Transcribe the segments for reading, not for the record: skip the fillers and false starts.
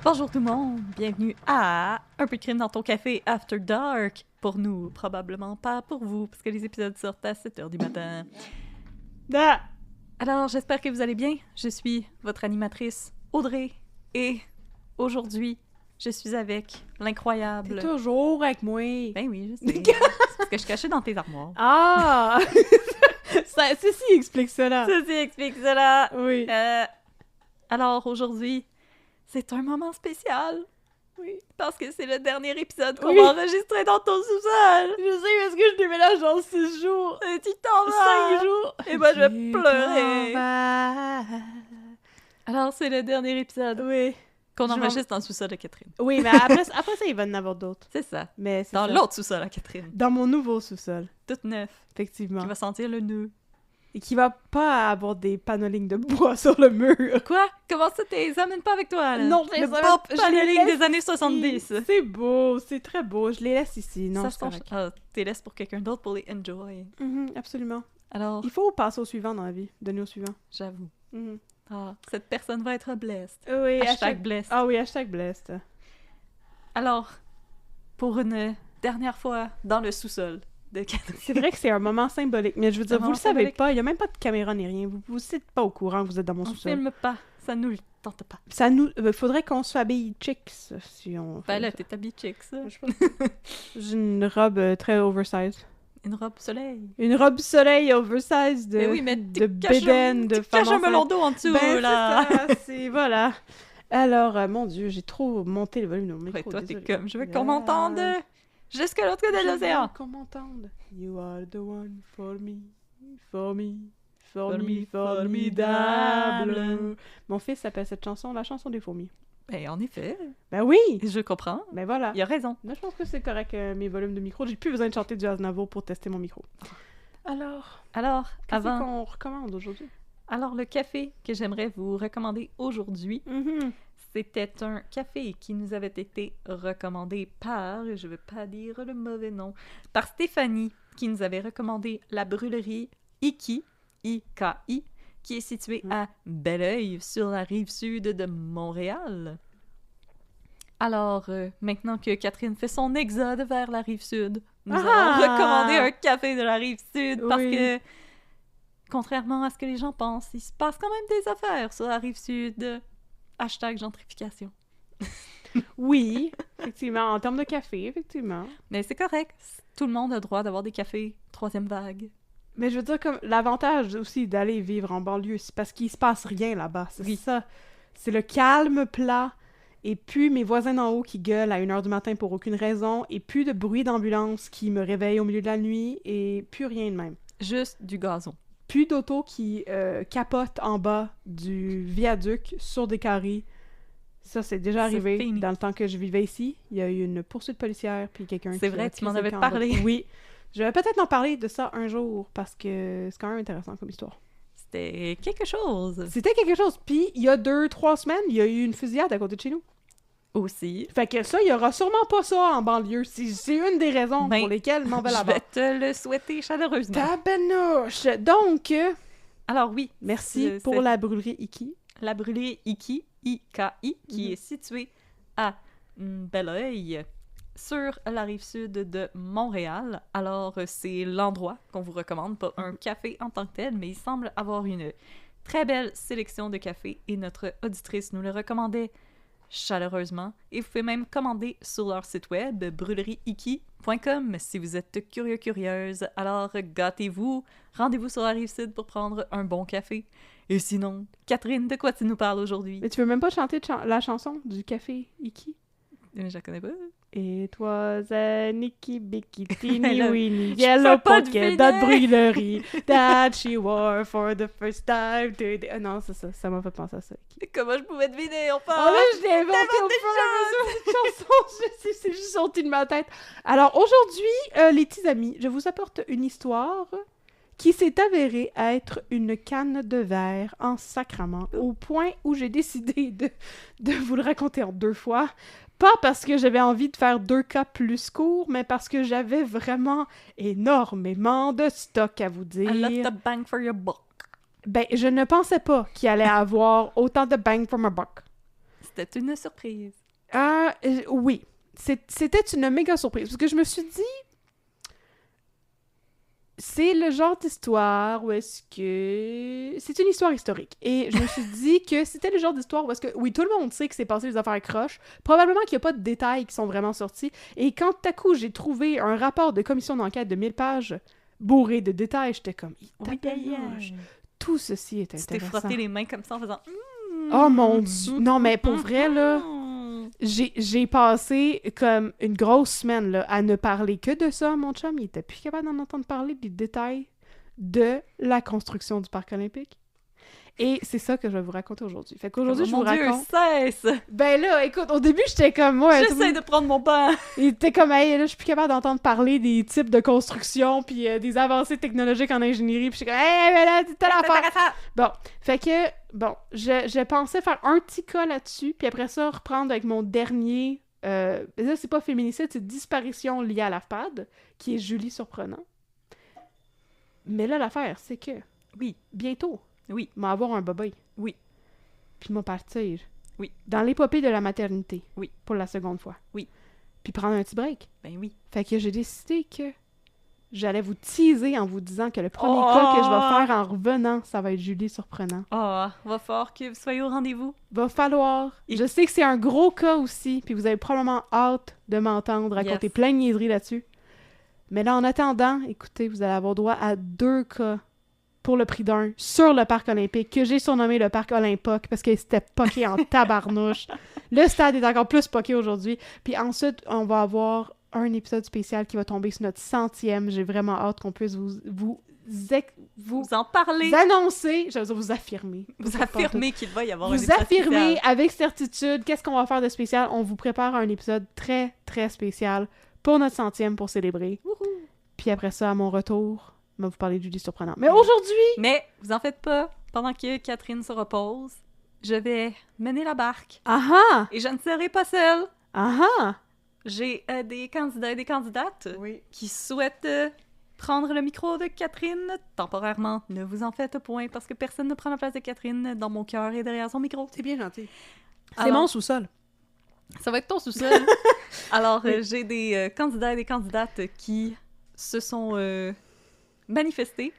Bonjour tout le monde, bienvenue à Un peu de crime dans ton café After Dark. Pour nous, probablement pas pour vous, parce que les épisodes sortent à 7h du matin. Ah! Alors, j'espère que vous allez bien. Je suis votre animatrice, Audrey, et aujourd'hui, je suis avec l'incroyable... T'es toujours avec moi. Ben oui, je sais. C'est parce que je suis cachée dans tes armoires. Ah! Ceci explique cela. Ceci explique cela. Oui. Alors, aujourd'hui, c'est un moment spécial. Oui. Parce que c'est le dernier épisode qu'on Oui. va enregistrer dans ton sous-sol. Je sais parce que je déménage dans 6 jours. Et tu t'en vas. 5 jours. Et moi, je vais Tu pleurer. t'en vas. Alors, c'est le dernier épisode Oui. qu'on Je enregistre dans le sous-sol de Catherine. Oui, mais après ça, il va y en avoir d'autres. C'est ça. Mais c'est Dans ça. l'autre sous-sol à Catherine. Dans mon nouveau sous-sol, Toute neuf. effectivement. Qui va sentir le nœud. Et qui va pas avoir des panolines de bois sur le mur. Quoi? Comment ça, t'es amènes pas avec toi, là? Non, le je beau les paneling laisse des années ici. 70. C'est beau, c'est très beau. Je les laisse ici. Non, Ça c'est se correct. t'es laisse pour quelqu'un d'autre pour les enjoy. Absolument. Alors, Il faut passer au suivant dans la vie. Donner au suivant. j'avoue. Mhm. Ah, cette personne va être blessed. Oui, Hashtag blessed. Ah oui, hashtag blessed. Alors, pour une dernière fois dans le sous-sol de Catherine. C'est vrai que c'est un moment symbolique, mais je veux dire, Un vous moment le savez symbolique. pas, il y a même pas de caméra ni rien. Vous n'êtes pas au courant que vous êtes dans mon On sous-sol. filme pas, ça nous le tente pas. Ça nous... faudrait qu'on se habille chicks, si on... Ben fait là, ça. t'es habillé chic, ça. J'ai une robe très oversize. Une robe soleil. Une robe soleil oversize de, Mais oui, mais de bédaine, de tu femme caches un enceinte. melon d'eau en dessous, Ben, là. c'est ça, c'est... Voilà. Alors, mon Dieu, j'ai trop monté le volume de mon micro. Ouais, toi, t'es désolée. comme, je veux qu'on m'entende jusqu'à l'autre côté de Je l'océan. veux qu'on m'entende. You are the one for me, for me, for For me, me, formidable. formidable. Mon fils s'appelle cette chanson la chanson des fourmis. Ben, en effet, Ben oui! je comprends. Ben voilà. Il a raison. Là, je pense que c'est correct, mes volumes de micro. J'ai plus besoin de chanter du Aznavour pour tester mon micro. Alors, Alors, qu'est-ce avant... qu'on recommande aujourd'hui? Alors, le café que j'aimerais vous recommander aujourd'hui, c'était un café qui nous avait été recommandé par, je ne veux pas dire le mauvais nom, par Stéphanie, qui nous avait recommandé la brûlerie Iki, I-K-I, qui est située à Belleuil, sur la rive sud de Montréal. Alors, maintenant que Catherine fait son exode vers la rive sud, nous allons recommander un café de la rive sud parce Oui. que, contrairement à ce que les gens pensent, il se passe quand même des affaires sur la rive sud. Hashtag gentrification. Oui, effectivement. En termes de café, effectivement. Mais c'est correct. Tout le monde a le droit d'avoir des cafés troisième vague. Mais je veux dire, comme l'avantage aussi d'aller vivre en banlieue, c'est parce qu'il se passe rien là-bas. C'est Oui. ça. C'est le calme plat. Et puis mes voisins d'en haut qui gueulent à 1h du matin pour aucune raison. Et plus de bruit d'ambulance qui me réveille au milieu de la nuit. Et plus rien de même. Juste du gazon. Plus d'autos qui capotent en bas du viaduc sur des carrés. Ça, c'est déjà C'est arrivé fini. dans le temps que je vivais ici. Il y a eu une poursuite policière, puis quelqu'un C'est qui vrai, a tu m'en crissé le avais camp en bas. parlé. Oui. Je vais peut-être en parler de ça un jour, parce que c'est quand même intéressant comme histoire. C'était quelque chose. C'était quelque chose. Puis, il y a 2-3 semaines, il y a eu une fusillade à côté de chez nous. Aussi. Fait que ça, il y aura sûrement pas ça en banlieue. C'est une des raisons Ben, pour lesquelles je m'en vais Je là-bas. vais te le souhaiter chaleureusement. Tabarnouche! Donc, Alors oui, merci c'est- pour la brûlerie Iki. la brûlerie Iki, I-K-I, qui Mhm. est située à Belleuil, sur la rive sud de Montréal. Alors, c'est l'endroit qu'on vous recommande, pas un café en tant que tel, mais il semble avoir une très belle sélection de cafés et notre auditrice nous le recommandait chaleureusement. Et vous pouvez même commander sur leur site web brûlerieiki.com si vous êtes curieuse. Alors, gâtez-vous, rendez-vous sur la rive sud pour prendre un bon café. Et sinon, Catherine, de quoi tu nous parles aujourd'hui? Mais tu veux même pas chanter la chanson du café Iki? Mais je la connais pas. It was a Nicky Bicky Teeny Là, Weeny je Yellow peux pas Polka deviner. Dot brûlerie that she wore for the first time today. Ah non, c'est ça m'a fait penser à ça. Iki. Comment je pouvais deviner, enfin? Oh là, je l'ai inventé au fur et à mesure cette chanson. C'est juste sorti de ma tête. Alors aujourd'hui, les petits amis, je vous apporte une histoire qui s'est avérée être une canne de verre en sacrament, au point où j'ai décidé de vous le raconter en 2 fois. Pas parce que j'avais envie de faire 2 cas plus courts, mais parce que j'avais vraiment énormément de stock à vous dire. I love the bang for your buck. Ben, je ne pensais pas qu'il allait avoir autant de bang for my buck. C'était une surprise. Oui. C'était une méga surprise, parce que je me suis dit... C'est le genre d'histoire où est-ce que... C'est une histoire historique. Et je me suis dit que c'était le genre d'histoire où est-ce que... Oui, tout le monde sait que c'est passé les affaires croches. Probablement qu'il n'y a pas de détails qui sont vraiment sortis. Et quand tout à coup, j'ai trouvé un rapport de commission d'enquête de 1000 pages bourré de détails, j'étais comme... Tout ceci est Tu t'es intéressant. frotté les mains comme ça en faisant... Oh mon Dieu! Non, mais pour vrai, là... J'ai passé comme une grosse semaine là, à ne parler que de ça. Mon chum, il était plus capable d'en entendre parler des détails de la construction du parc olympique. Et c'est ça que je vais vous raconter aujourd'hui. Fait qu'aujourd'hui, je vous raconte... cesse! Ben là, écoute, au début, j'étais comme... Ouais, J'essaie de prendre mon pain! Il était comme, hey, là, je suis plus capable d'entendre parler des types de construction puis des avancées technologiques en ingénierie. Puis j'étais comme, hey, mais là, c'est telle affaire! Bon, fait que, bon, je pensais faire un petit cas là-dessus, puis après ça, reprendre avec mon dernier... là, c'est pas féminicide, c'est disparition liée à l'AFPAD, qui est Julie Surprenant. Mais là, l'affaire, c'est que... Oui. Bientôt... Oui. M'a avoir un bébé. Oui. Puis m'a partir. Oui. Dans l'épopée de la maternité. Oui. Pour la seconde fois. Oui. Puis prendre un petit break. Ben oui. Fait que j'ai décidé que j'allais vous teaser en vous disant que le premier cas que je vais faire en revenant, ça va être Julie Surprenant. Va falloir que vous soyez au rendez-vous. Va falloir. Je sais que c'est un gros cas aussi, puis vous avez probablement hâte de m'entendre raconter plein de niaiseries là-dessus. Mais là, en attendant, écoutez, vous allez avoir droit à 2 cas pour le prix d'un, sur le parc olympique, que j'ai surnommé le parc Olympoc, parce que c'était poqué en tabarnouche. Le stade est encore plus poqué aujourd'hui. Puis ensuite, on va avoir un épisode spécial qui va tomber sur notre 100e. J'ai vraiment hâte qu'on puisse vous en parler. Annoncer, je veux dire, vous affirmer. Vous affirmer qu'il va y avoir un épisode spécial. Vous affirmer avec certitude qu'est-ce qu'on va faire de spécial. On vous prépare un épisode très, très spécial pour notre 100e pour célébrer. Wouhou. Puis après ça, à mon retour... Je vais vous parler de Julie Surprenant. Mais aujourd'hui... Mais, vous en faites pas. Pendant que Catherine se repose, je vais mener la barque. Ah! Et je ne serai pas seule. Ah! J'ai des candidats et des candidates qui souhaitent prendre le micro de Catherine temporairement. Ne vous en faites point, parce que personne ne prend la place de Catherine dans mon cœur et derrière son micro. C'est bien gentil. Alors, c'est mon sous-sol. Ça va être ton sous-sol. Alors, j'ai des candidats et des candidates qui se sont... manifester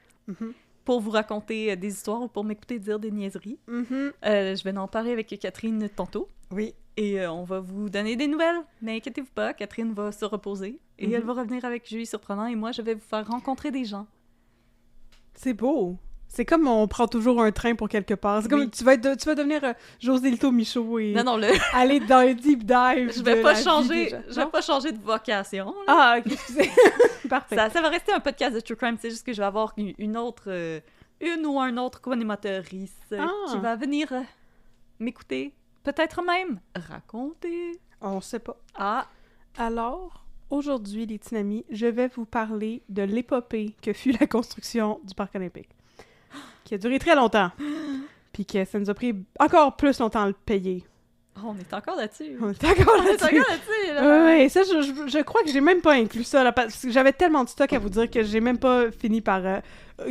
pour vous raconter des histoires ou pour m'écouter dire des niaiseries. Je vais en parler avec Catherine tantôt. Oui. Et on va vous donner des nouvelles. Mais inquiétez-vous pas, Catherine va se reposer et elle va revenir avec Julie Surprenant et moi, je vais vous faire rencontrer des gens. C'est beau. C'est comme on prend toujours un train pour quelque part. C'est comme tu vas devenir José Lito Michaud et aller dans le deep dive. Je vais pas changer de vocation. Là. Ah, ok, excusez. Parfait. Ça va rester un podcast de True Crime, c'est juste que je vais avoir une ou un autre co-animatrice qui va venir m'écouter, peut-être même raconter. On sait pas. Ah. Alors, aujourd'hui, les petits amis, je vais vous parler de l'épopée que fut la construction du parc olympique. Qui a duré très longtemps. Puis que ça nous a pris encore plus longtemps à le payer. Oh, on est encore là-dessus. On est encore là-dessus, là. Oui, ça, je crois que j'ai même pas inclus ça, là, parce que j'avais tellement de stock à vous dire que j'ai même pas fini par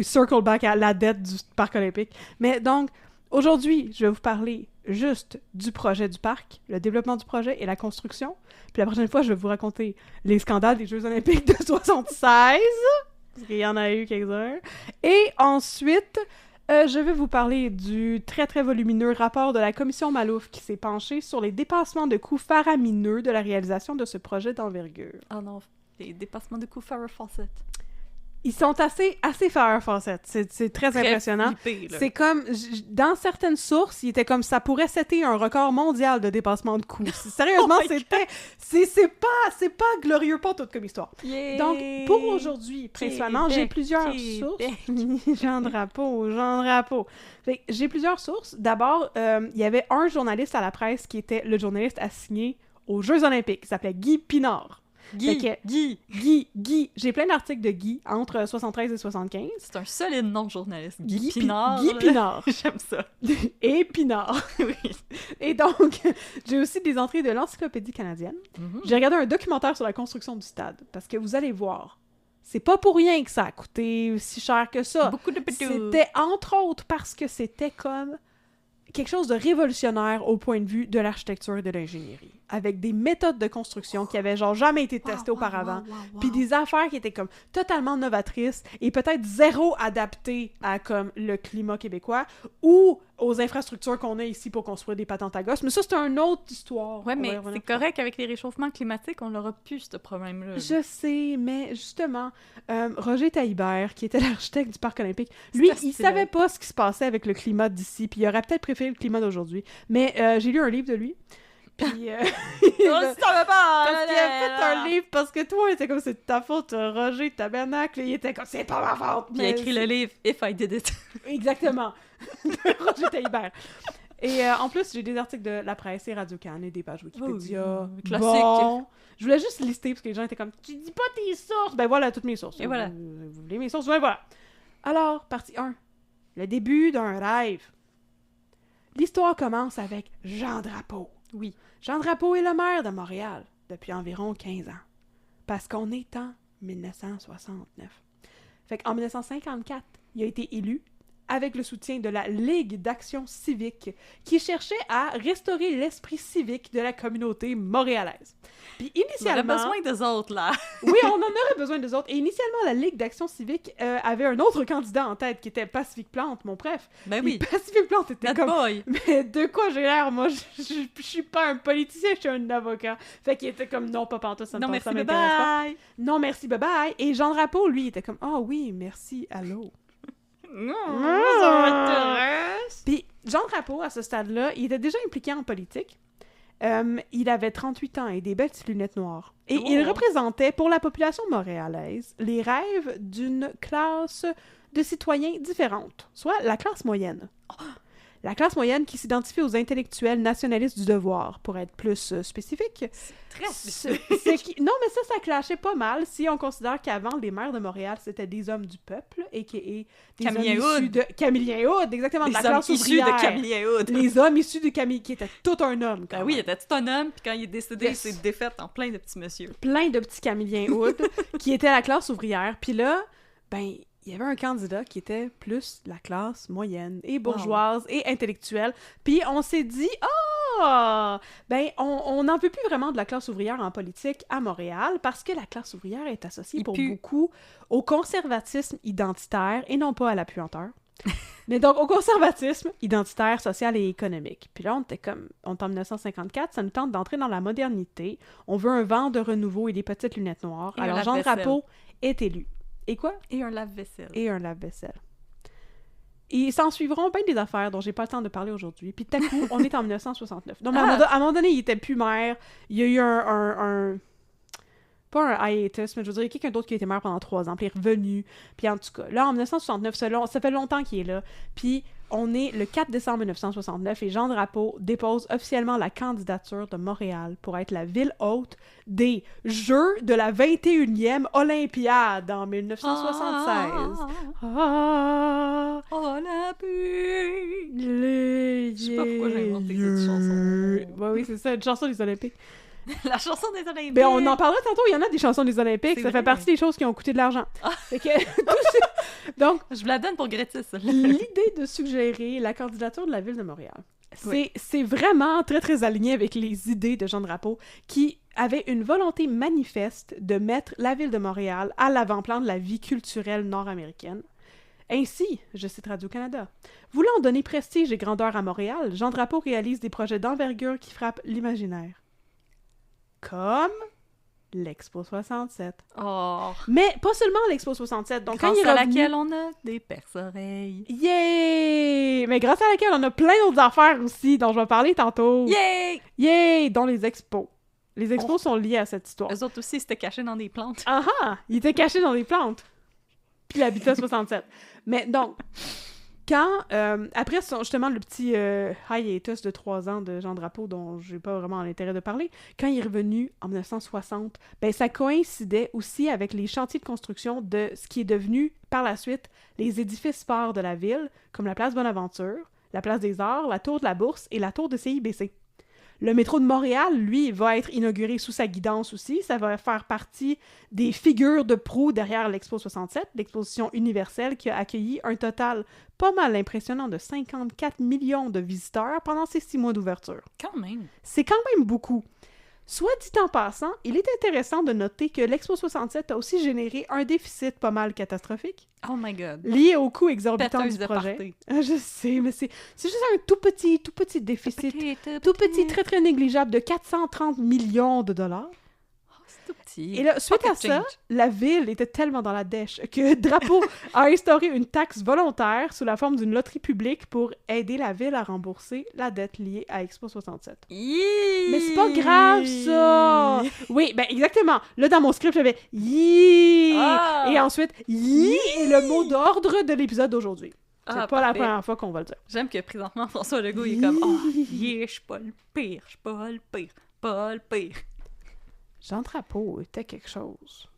circle back à la dette du parc olympique. Mais donc, aujourd'hui, je vais vous parler juste du projet du parc, le développement du projet et la construction. Puis la prochaine fois, je vais vous raconter les scandales des Jeux olympiques de 76, parce qu'il y en a eu quelques-uns. Et ensuite... je vais vous parler du très très volumineux rapport de la commission Malouf qui s'est penchée sur les dépassements de coûts faramineux de la réalisation de ce projet d'envergure. Oh non, les dépassements de coûts Farrah Fawcett. Ils sont assez Farrah Fawcett. C'est très impressionnant. Flippé, là. C'est comme, dans certaines sources, il était comme ça pourrait setter un record mondial de dépassement de coûts. Sérieusement, c'est pas glorieux pas tout comme histoire. Yeah. Donc, pour aujourd'hui, principalement, j'ai plusieurs sources. Jean Drapeau. J'ai plusieurs sources. D'abord, il y avait un journaliste à la presse qui était le journaliste assigné aux Jeux olympiques. Il s'appelait Guy Pinard. Guy. J'ai plein d'articles de Guy entre 73 et 75. C'est un solide nom journaliste. Guy Pinard. Guy Pinard. J'aime ça. Et Pinard. Oui. Et donc, j'ai aussi des entrées de l'Encyclopédie canadienne. J'ai regardé un documentaire sur la construction du stade, parce que vous allez voir, c'est pas pour rien que ça a coûté si cher que ça. Beaucoup de pétou. C'était entre autres parce que c'était comme quelque chose de révolutionnaire au point de vue de l'architecture et de l'ingénierie, avec des méthodes de construction qui avaient genre jamais été testées auparavant, puis des affaires qui étaient comme totalement novatrices et peut-être zéro adaptées à comme le climat québécois ou aux infrastructures qu'on a ici pour construire des patentes à gosses. Mais ça, c'est une autre histoire. Ouais, mais c'est correct, avec les réchauffements climatiques, on n'aura plus ce problème-là. Je sais, mais justement, Roger Taillibert, qui était l'architecte du Parc olympique, lui, il savait pas ce qui se passait avec le climat d'ici, puis il aurait peut-être préféré le climat d'aujourd'hui. Mais j'ai lu un livre de lui, puis... On le savait pas! Parce qu'il a fait un livre, parce que toi, il était comme, c'est de ta faute, Roger Tabernacle, il était comme, c'est pas ma faute! Puis il a écrit le livre « If I Did It ». Exactement. Roger Taillibert. Et en plus, j'ai des articles de la presse et Radio-Can et des pages Wikipédia. Classique. Bon, je voulais juste lister, parce que les gens étaient comme, tu dis pas tes sources! Ben voilà, toutes mes sources. Et voilà. Vous voulez mes sources? Ben voilà. Alors, partie 1. Le début d'un rêve. L'histoire commence avec Jean Drapeau. Oui. Jean Drapeau est le maire de Montréal depuis environ 15 ans. Parce qu'on est en 1969. Fait qu'en 1954, il a été élu avec le soutien de la Ligue d'action civique qui cherchait à restaurer l'esprit civique de la communauté montréalaise. Puis initialement... On aurait besoin des autres, là. Oui, on en aurait besoin des autres. Et initialement, la Ligue d'action civique avait un autre candidat en tête qui était Pacifique Plante, mon bref. Ben oui. Et Pacifique Plante était That comme... boy. Mais de quoi j'ai l'air? Moi, je suis pas un politicien, je suis un avocat. Fait qu'il était comme, non, pas pantoute, ça Non, me merci, ça m'intéresse pas. bye-bye. Non, merci, bye-bye. Et Jean Drapeau, lui, était comme, ah oui, merci, allô. Non, ça m'intéresse. Puis Jean Drapeau, à ce stade-là, il était déjà impliqué en politique. Il avait 38 ans et des belles petites lunettes noires. Et il représentait, pour la population montréalaise, les rêves d'une classe de citoyens différente, soit la classe moyenne. La classe moyenne qui s'identifie aux intellectuels nationalistes du devoir, pour être plus spécifique. Très spécifique. Non, mais ça clashait pas mal si on considère qu'avant, les maires de Montréal, c'était des hommes du peuple, a.k.a. des Camillien hommes issus de... Camillien Hood, exactement, de la classe ouvrière. de Camillien Hood. Les hommes issus de Camille, qui étaient tout un homme. Ben oui, il était tout un homme, puis quand il est décédé, il s'est défait en plein de petits messieurs. Plein de petits Camillien Hood, qui étaient la classe ouvrière. Puis là, ben... il y avait un candidat qui était plus la classe moyenne et bourgeoise et intellectuelle. Puis on s'est dit, ben on n'en veut plus vraiment de la classe ouvrière en politique à Montréal parce que la classe ouvrière est associée beaucoup au conservatisme identitaire et non pas à la puanteur. Mais donc au conservatisme identitaire, social et économique. Puis là, on est en 1954, ça nous tente d'entrer dans la modernité. On veut un vent de renouveau et des petites lunettes noires. Alors Jean Drapeau est élu. Et quoi? Et un lave-vaisselle. Et un lave-vaisselle. Et s'en suivront bien des affaires dont j'ai pas le temps de parler aujourd'hui. Puis tout à coup, on est en 1969. Donc, à un moment donné, il était plus maire. Il y a eu un pas un hiatus, mais je veux dire, quelqu'un d'autre qui a été maire pendant 3 ans, puis il est revenu. Puis en tout cas, là, en 1969, ça fait longtemps qu'il est là. Puis on est le 4 décembre 1969 et Jean Drapeau dépose officiellement la candidature de Montréal pour être la ville hôte des Jeux de la 21e Olympiade en 1976. Olympique! Je sais pas pourquoi j'ai inventé cette chanson. Ouais, oui, c'est ça, une chanson des Olympiques. La chanson des Olympiques! Ben, on en parlera tantôt, il y en a des chansons des Olympiques, ça vrai. fait partie des choses qui ont coûté de l'argent. Fait que, donc, je vous la donne pour gratis. l'idée de suggérer la candidature de la ville de Montréal, c'est vraiment très, très aligné avec les idées de Jean Drapeau, qui avait une volonté manifeste de mettre la ville de Montréal à l'avant-plan de la vie culturelle nord-américaine. Ainsi, je cite Radio-Canada, voulant donner prestige et grandeur à Montréal, Jean Drapeau réalise des projets d'envergure qui frappent l'imaginaire. Comme l'Expo 67. Oh. Mais pas seulement l'Expo 67. Donc, grâce quand il est à revenu... laquelle on a des perce-oreilles. Yay! Mais grâce à laquelle on a plein d'autres affaires aussi, dont je vais parler tantôt. Yay! Yay! Dont les expos. Les expos sont liés à cette histoire. Eux autres aussi, c'était caché dans des plantes. Ah ah! Il était caché dans des plantes. Puis l'habitat 67. Mais donc, Après justement le petit hiatus de 3 ans de Jean Drapeau, dont j'ai pas vraiment l'intérêt de parler, quand il est revenu en 1960, ben ça coïncidait aussi avec les chantiers de construction de ce qui est devenu, par la suite, les édifices phares de la ville, comme la place Bonaventure, la place des Arts, la tour de la Bourse et la tour de CIBC. Le métro de Montréal, lui, va être inauguré sous sa guidance aussi. Ça va faire partie des figures de proue derrière l'Expo 67, l'exposition universelle qui a accueilli un total pas mal impressionnant de 54 millions de visiteurs pendant ses 6 mois d'ouverture. Quand même! C'est quand même beaucoup. Soit dit en passant, il est intéressant de noter que l'Expo 67 a aussi généré un déficit pas mal catastrophique. Oh my god! Lié au coût exorbitant Péteuse du de projet. party. Je sais, mais c'est juste un tout petit déficit. Tout petit, très très négligeable de 430 millions de dollars. Oh, c'est tout petit. Et là, suite Pocket à ça, change. la ville était tellement dans la dèche que Drapeau a instauré une taxe volontaire sous la forme d'une loterie publique pour aider la ville à rembourser la dette liée à Expo 67. Mais c'est pas grave, ça! Oui, ben exactement. Là, dans mon script, j'avais « Yee ». Ah! Et ensuite « Yee » est le mot d'ordre de l'épisode d'aujourd'hui. C'est Ah, pas la parfait. première fois qu'on va le dire. J'aime que présentement, François Legault, il est comme « Oh, yeah, je suis pas le pire, je suis pas le pire, pas le pire. » Jean Drapeau était quelque chose.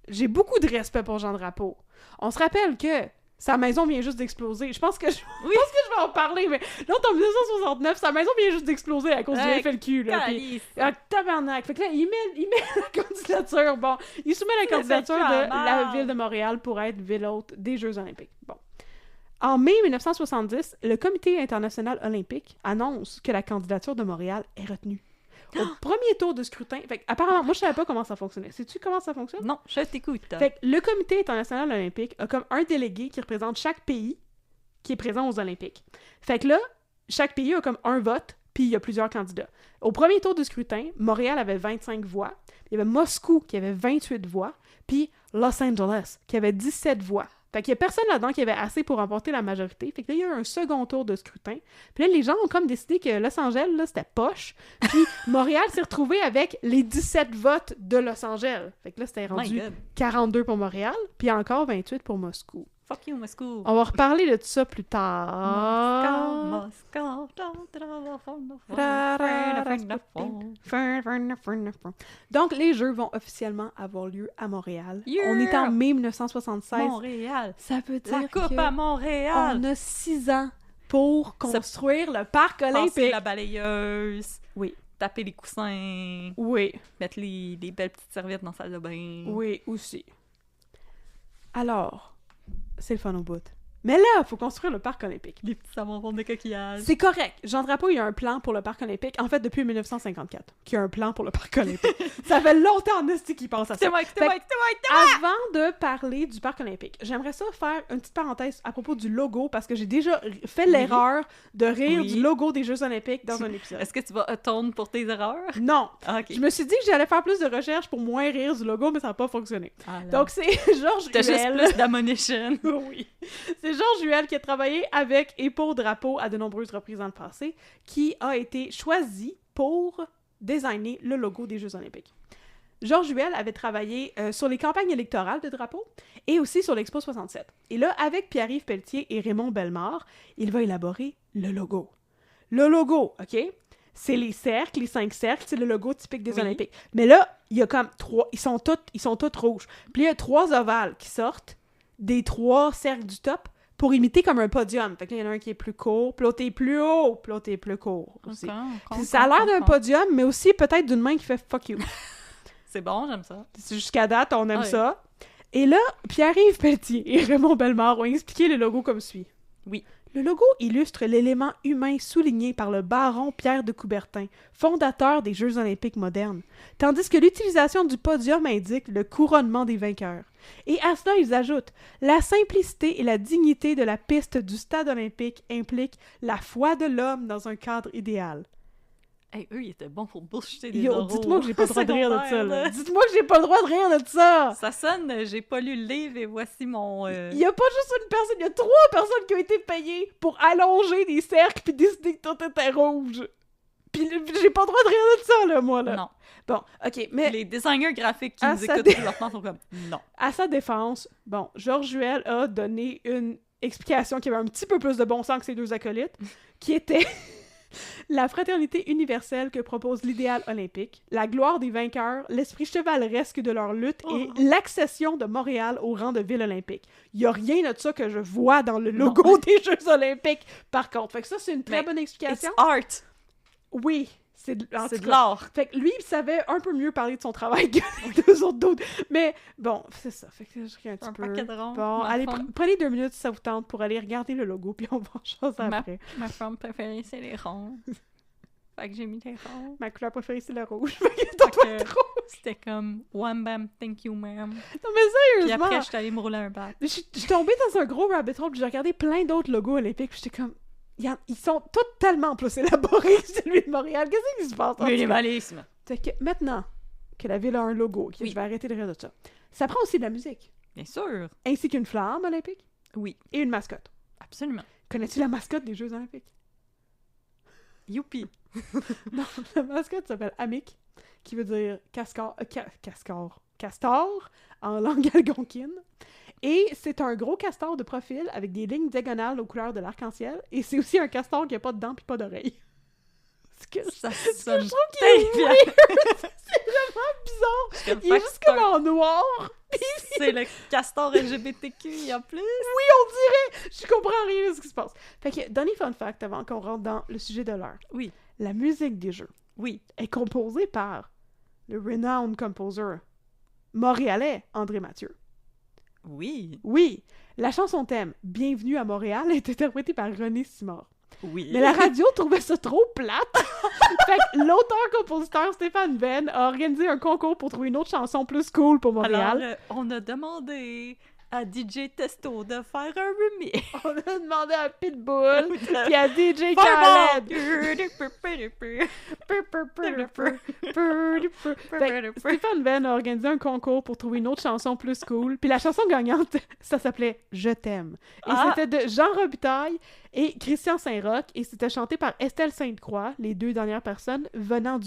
J'ai beaucoup de respect pour Jean Drapeau. On se rappelle que sa maison vient juste d'exploser. Je pense que je vais en parler, mais là, en 1969, sa maison vient juste d'exploser à cause du FLQ. Là, puis, Calice. tabarnak. Fait que là, il met la candidature. Bon, il soumet la candidature fait de mal. la ville de Montréal pour être ville-hôte des Jeux olympiques. Bon. En mai 1970, le Comité international olympique annonce que la candidature de Montréal est retenue. Au premier tour de scrutin, fait, apparemment, moi je savais pas comment ça fonctionnait. Sais-tu comment ça fonctionne? Non, je t'écoute. Fait que le Comité international olympique a comme un délégué qui représente chaque pays qui est présent aux Olympiques. Fait que là, chaque pays a comme un vote, puis il y a plusieurs candidats. Au premier tour de scrutin, Montréal avait 25 voix, il y avait Moscou qui avait 28 voix, puis Los Angeles qui avait 17 voix. Fait qu'il y a personne là-dedans qui avait assez pour remporter la majorité. Fait que là, il y a eu un second tour de scrutin. Puis là, les gens ont comme décidé que Los Angeles, là, c'était poche. Puis Montréal s'est retrouvé avec les 17 votes de Los Angeles. Fait que là, c'était My rendu God. 42 pour Montréal, puis encore 28 pour Moscou. Fuck you, Moscou. On va reparler de tout ça plus tard. Moscow. Donc, les Jeux vont officiellement avoir lieu à Montréal. Yeah! On est en mai 1976. Montréal. Ça veut dire La coupe que à Montréal. on a 6 ans pour construire le parc Passer olympique. la balayeuse. Oui. Taper les coussins. Oui, Mettre les belles petites serviettes dans la salle de bain. oui, aussi. Alors, c'est le fun au bout. Mais là, il faut construire le parc olympique. Les petits savons en forme de coquillage. C'est correct. Jean Drapeau, il y a un plan pour le parc olympique. En fait, depuis 1954, qu'il y a un plan pour le parc olympique. Ça fait longtemps en esti qu'il pense à ça. C'est moi. Avant de parler du parc olympique, j'aimerais ça faire une petite parenthèse à propos du logo, parce que j'ai déjà fait l'erreur de rire Oui. du logo des Jeux olympiques dans un épisode. Est-ce que tu vas atone pour tes erreurs? Non! Ah, ok. Je me suis dit que j'allais faire plus de recherches pour moins rire du logo, mais ça n'a pas fonctionné. Ah, là. Donc, c'est Georges t'as juste Huel. plus d'ammunition. Oui. C'est Georges Huel qui a travaillé avec et pour Drapeau à de nombreuses reprises dans le passé, qui a été choisi pour designer le logo des Jeux olympiques. Georges Huel avait travaillé sur les campagnes électorales de Drapeau et aussi sur l'Expo 67. Et là, avec Pierre-Yves Pelletier et Raymond Bellemare, il va élaborer le logo. Le logo, OK? C'est les cercles, les 5 cercles, c'est le logo typique des Oui. Olympiques. Mais là, il y a comme 3, ils sont tous rouges. Puis il y a 3 ovales qui sortent des 3 cercles du top pour imiter comme un podium. Fait que là, il y en a un qui est plus court, puis l'autre est plus haut, puis l'autre est plus court aussi. Puis ça a l'air d'un podium, mais aussi peut-être d'une main qui fait « fuck you ». C'est bon, j'aime ça. Jusqu'à date, on aime Ouais. ça. Et là, Pierre-Yves Pelletier et Raymond Bellemare ont expliqué le logo comme suit. Oui. Le logo illustre l'élément humain souligné par le baron Pierre de Coubertin, fondateur des Jeux olympiques modernes, tandis que l'utilisation du podium indique le couronnement des vainqueurs. Et à cela, ils ajoutent « La simplicité et la dignité de la piste du stade olympique impliquent la foi de l'homme dans un cadre idéal. » Hey, eux, ils étaient bons pour bullshiter des Yo, oraux. dites-moi que j'ai pas le droit de rire de ça, Secondaire, là. Dites-moi que j'ai pas le droit de rire de ça! Ça sonne, j'ai pas lu le livre et voici mon... Il y a pas juste une personne, il y a 3 personnes qui ont été payées pour allonger des cercles puis décider que tout était rouge. Puis j'ai pas le droit de rire de ça, là, moi, là. Non. Bon, OK, mais Les designers graphiques qui Ah, nous ça écoutent dé- présentement sont comme non. à sa défense, bon, Georges Huel a donné une explication qui avait un petit peu plus de bon sens que ces deux acolytes, qui était la fraternité universelle que propose l'idéal olympique, la gloire des vainqueurs, l'esprit chevaleresque de leur lutte et l'accession de Montréal au rang de ville olympique. Il y a rien de ça que je vois dans le logo des Jeux olympiques, par contre. Fait que ça, c'est une très bonne explication. It's art! Oui, c'est de l'art. Fait que lui, il savait un peu mieux parler de son travail que les deux autres d'autres. Mais bon, c'est ça. Fait que je ris un petit peu. Paquet de ronds. Bon, allez, prenez 2 minutes si ça vous tente pour aller regarder le logo, puis on va en chose après. Ma forme préférée, c'est les ronds. Fait que j'ai mis les ronds. Ma couleur préférée, c'est le rouge. Fait que c'était comme « Wham bam, thank you ma'am ». Non mais sérieusement! Puis après, je suis allée me rouler un bat. Je suis tombée dans un gros rabbit hole, puis j'ai regardé plein d'autres logos olympiques, puis j'étais comme... Ils sont tous tellement plus élaborés que celui de Montréal. Qu'est-ce qui se passe? Minimalisme! C'est que maintenant que la ville a un logo, je vais arrêter de rire de ça, ça prend aussi de la musique. Bien sûr! Ainsi qu'une flamme olympique. Oui. Et une mascotte. Absolument. Connais-tu la mascotte des Jeux olympiques? Youpi! Non, la mascotte s'appelle Amic, qui veut dire castor en langue algonquine. Et c'est un gros castor de profil avec des lignes diagonales aux couleurs de l'arc-en-ciel. Et c'est aussi un castor qui a pas de dents pis pas d'oreilles. Ça sonne je trouve qu'il est weird. C'est vraiment bizarre. Il est juste comme en noir. C'est le castor LGBTQI en plus. Oui, on dirait. Je comprends rien de ce qui se passe. Fait que, Donny Fun Fact, avant qu'on rentre dans le sujet de l'heure. Oui. La musique des jeux. Oui. Est composée par le renowned composer montréalais André Mathieu. Oui. Oui. La chanson thème « Bienvenue à Montréal » est interprétée par René Simard. Oui. Mais la radio trouvait ça trop plate. Fait que l'auteur-compositeur Stéphane Venn a organisé un concours pour trouver une autre chanson plus cool pour Montréal. Alors, on a demandé à DJ Testo de faire un remix. On a demandé à Pitbull puis à DJ Khaled. Stéphane Venn a organisé un concours pour trouver une autre chanson plus cool. Puis la chanson gagnante, ça s'appelait « Je t'aime ». Et c'était de Jean Robitaille et Christian Saint-Roch. Et c'était chanté par Estelle Sainte-Croix, les deux dernières personnes venant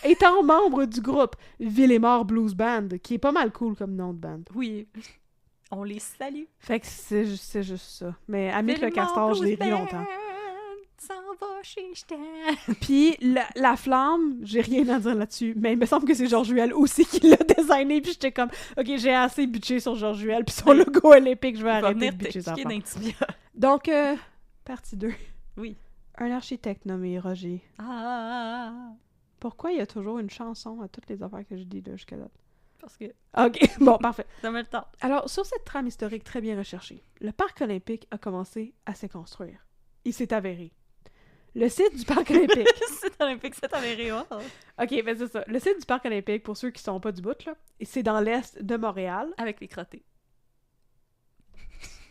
étant membre du groupe Ville-et-Mort Blues Band, qui est pas mal cool comme nom de band. Oui. On les salue. Fait que c'est juste ça. Mais Amic le castor, je l'ai ri longtemps. S'en va chez Stan. Puis la flamme, j'ai rien à dire là-dessus, mais il me semble que c'est Georges Huel aussi qui l'a designé, puis j'étais comme, ok, j'ai assez butché sur Georges Huel, puis son logo olympique, je vais arrêter de butcher sa flamme. Donc, partie 2. Oui. Un architecte nommé Roger. Ah. Pourquoi il y a toujours une chanson à toutes les affaires que je dis là jusqu'à date? Parce que... Ok, bon, parfait. Ça me le temps. Alors, sur cette trame historique très bien recherchée, le parc olympique a commencé à se construire. Il s'est avéré. Le site du parc olympique... Le site olympique s'est avéré, wow. Ok, ben c'est ça. Le site du parc olympique, pour ceux qui sont pas du bout, là, c'est dans l'est de Montréal. Avec les crottés.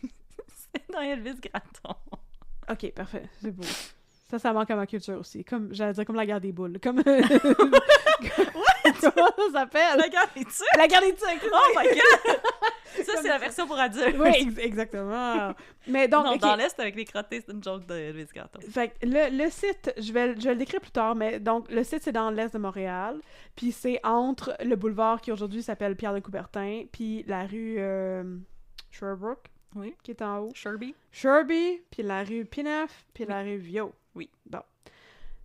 C'est dans Elvis Gratton. Ok, parfait. C'est beau. Ça manque à ma culture aussi. Comme, j'allais dire comme la guerre des boules. Comme... What? Comment ça s'appelle? La guerre des tucs? La guerre des tucs! Oh my god! Ça, c'est la version pour adultes. Oui, exactement. Mais donc, non, okay. Dans l'Est, avec les crottés, c'est une joke de Elvis Gratton. Fait que le site, je vais le décrire plus tard, mais donc, le site, c'est dans l'Est de Montréal, puis c'est entre le boulevard qui aujourd'hui s'appelle Pierre de Coubertin, puis la rue Sherbrooke, oui, qui est en haut. Sherby, puis la rue Pinef, puis la rue Viau. Oui. Bon.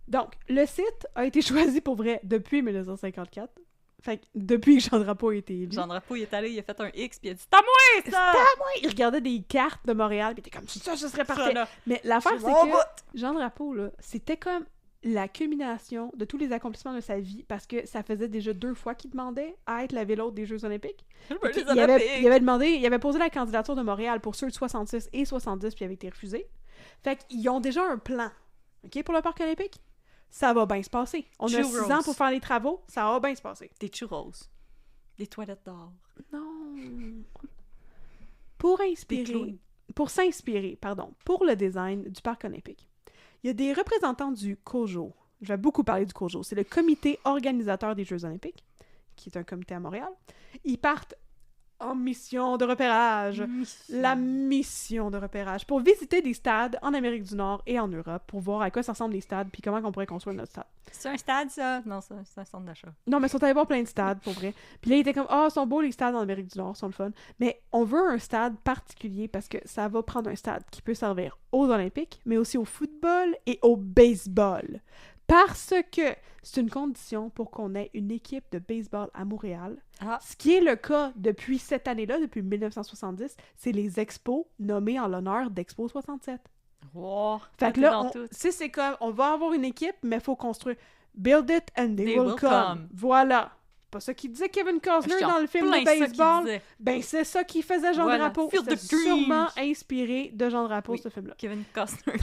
Donc, le site a été choisi pour vrai depuis 1954. Fait que depuis que Jean Drapeau a été élu. Jean Drapeau, il est allé, il a fait un X, puis il a dit « C'est à moi, ça! C'est à moi! » Il regardait des cartes de Montréal, puis il était comme « Ça, ce serait parfait! » Mais l'affaire, c'est que Jean Drapeau, là, c'était comme la culmination de tous les accomplissements de sa vie, parce que ça faisait déjà 2 fois qu'il demandait à être la ville hôte des Jeux olympiques. Il avait posé la candidature de Montréal pour ceux de 66 et 70, puis il avait été refusé. Fait qu'ils ont déjà un plan, OK, pour le parc olympique. Ça va bien se passer. On a 6 ans pour faire les travaux, ça va bien se passer. Des churros. Des toilettes d'or. Non. Pour s'inspirer, pour le design du parc olympique, il y a des représentants du COJO. Je vais beaucoup parler du COJO. C'est le comité organisateur des Jeux olympiques, qui est un comité à Montréal. Ils partent en mission de repérage. La mission de repérage. Pour visiter des stades en Amérique du Nord et en Europe, pour voir à quoi ça ressemble les stades, puis comment on pourrait construire notre stade. C'est un stade, ça? Non, c'est un centre d'achat. Non, mais ils sont allés voir plein de stades, pour vrai. Puis là, ils étaient comme, ils sont beaux les stades en Amérique du Nord, ils sont le fun. Mais on veut un stade particulier parce que ça va prendre un stade qui peut servir aux Olympiques, mais aussi au football et au baseball. Parce que c'est une condition pour qu'on ait une équipe de baseball à Montréal. Ce qui est le cas depuis cette année-là, depuis 1970, c'est les expos nommés en l'honneur d'Expo 67. Wow, fait que là, c'est comme, on va avoir une équipe, mais il faut construire. Build it and they will come. Voilà. Pas ça qu'il disait Kevin Costner dans le film de baseball. Ben, c'est ça qui faisait Jean Drapeau. C'est sûrement inspiré de Jean Drapeau, ce film-là. Kevin Costner.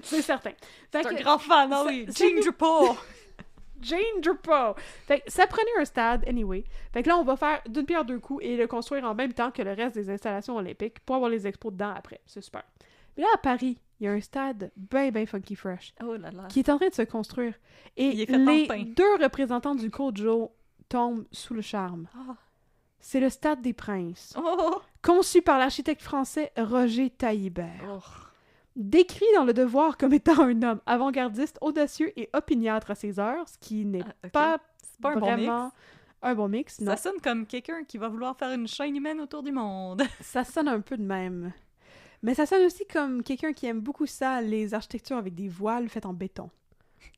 C'est certain. C'est un grand fan, oui. Jane Drapeau. Jane Drapeau. Fait que ça prenait un stade, anyway. Fait que là, on va faire d'une pierre deux coups et le construire en même temps que le reste des installations olympiques pour avoir les expos dedans après. C'est super. Mais là, à Paris, il y a un stade ben funky fresh qui est en train de se construire. Et les deux représentants du Kojo tombent sous le charme. C'est le Stade des Princes. Conçu par l'architecte français Roger Taillibert. Décrit dans Le Devoir comme étant un homme avant-gardiste, audacieux et opiniâtre à ses heures, ce qui n'est pas vraiment un bon mix. Non. Ça sonne comme quelqu'un qui va vouloir faire une chaîne humaine autour du monde. Ça sonne un peu de même. Mais ça sonne aussi comme quelqu'un qui aime beaucoup ça, les architectures avec des voiles faites en béton.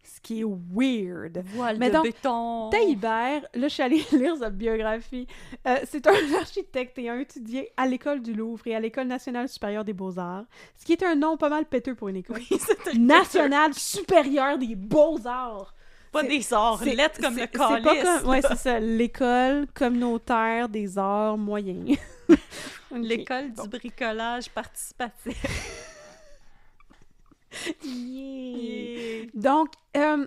Ce qui est weird. Voile de béton! Taillibert, là, je suis allée lire sa biographie. C'est un architecte et a étudié à l'École du Louvre et à l'École nationale supérieure des beaux-arts, ce qui est un nom pas mal péteux pour une école. Oui, c'est nationale supérieure des beaux-arts! Pas des arts, lettres comme le calice! Ouais, c'est ça. L'École communautaire des arts moyens. L'école du bricolage participatif. Yeah. Donc,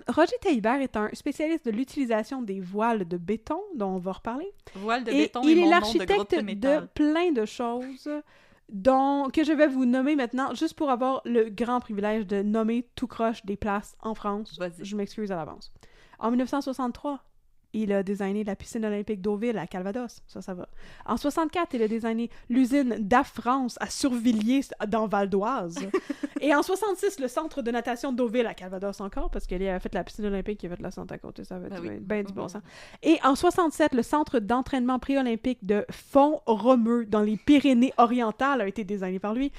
Roger Taillibert est un spécialiste de l'utilisation des voiles de béton, dont on va reparler. Voiles de béton et il est l'architecte de plein de choses que je vais vous nommer maintenant, juste pour avoir le grand privilège de nommer tout croche des places en France. Vas-y. Je m'excuse à l'avance. En 1963, il a designé la piscine olympique d'Eauville à Calvados. Ça va. En 64, il a designé l'usine DAF France à Survilliers, dans Val d'Oise. Et en 66, le centre de natation d'Eauville à Calvados encore, parce qu'il a fait la piscine olympique, il a fait la centre à côté. Ça va être bien du bon sens. Et en 67, le centre d'entraînement pré-olympique de Font-Romeu, dans les Pyrénées-Orientales, a été designé par lui.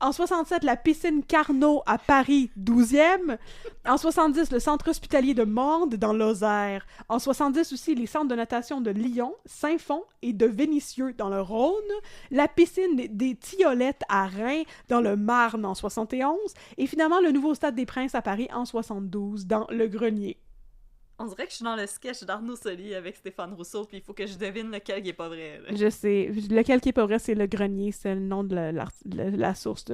En 67, la piscine Carnot à Paris, 12e. En 70, le centre hospitalier de Mende dans Lozère. En 70 aussi, les centres de natation de Lyon, Saint-Fond et de Vénissieux dans le Rhône. La piscine des Tillettes à Reims dans le Marne en 71. Et finalement, le nouveau Stade des Princes à Paris en 72 dans le Grenier. On dirait que je suis dans le sketch d'Arnaud Soli avec Stéphane Rousseau, puis il faut que je devine lequel qui est pas vrai. Là. Je sais. Lequel qui est pas vrai, c'est le Grenier. C'est le nom de la source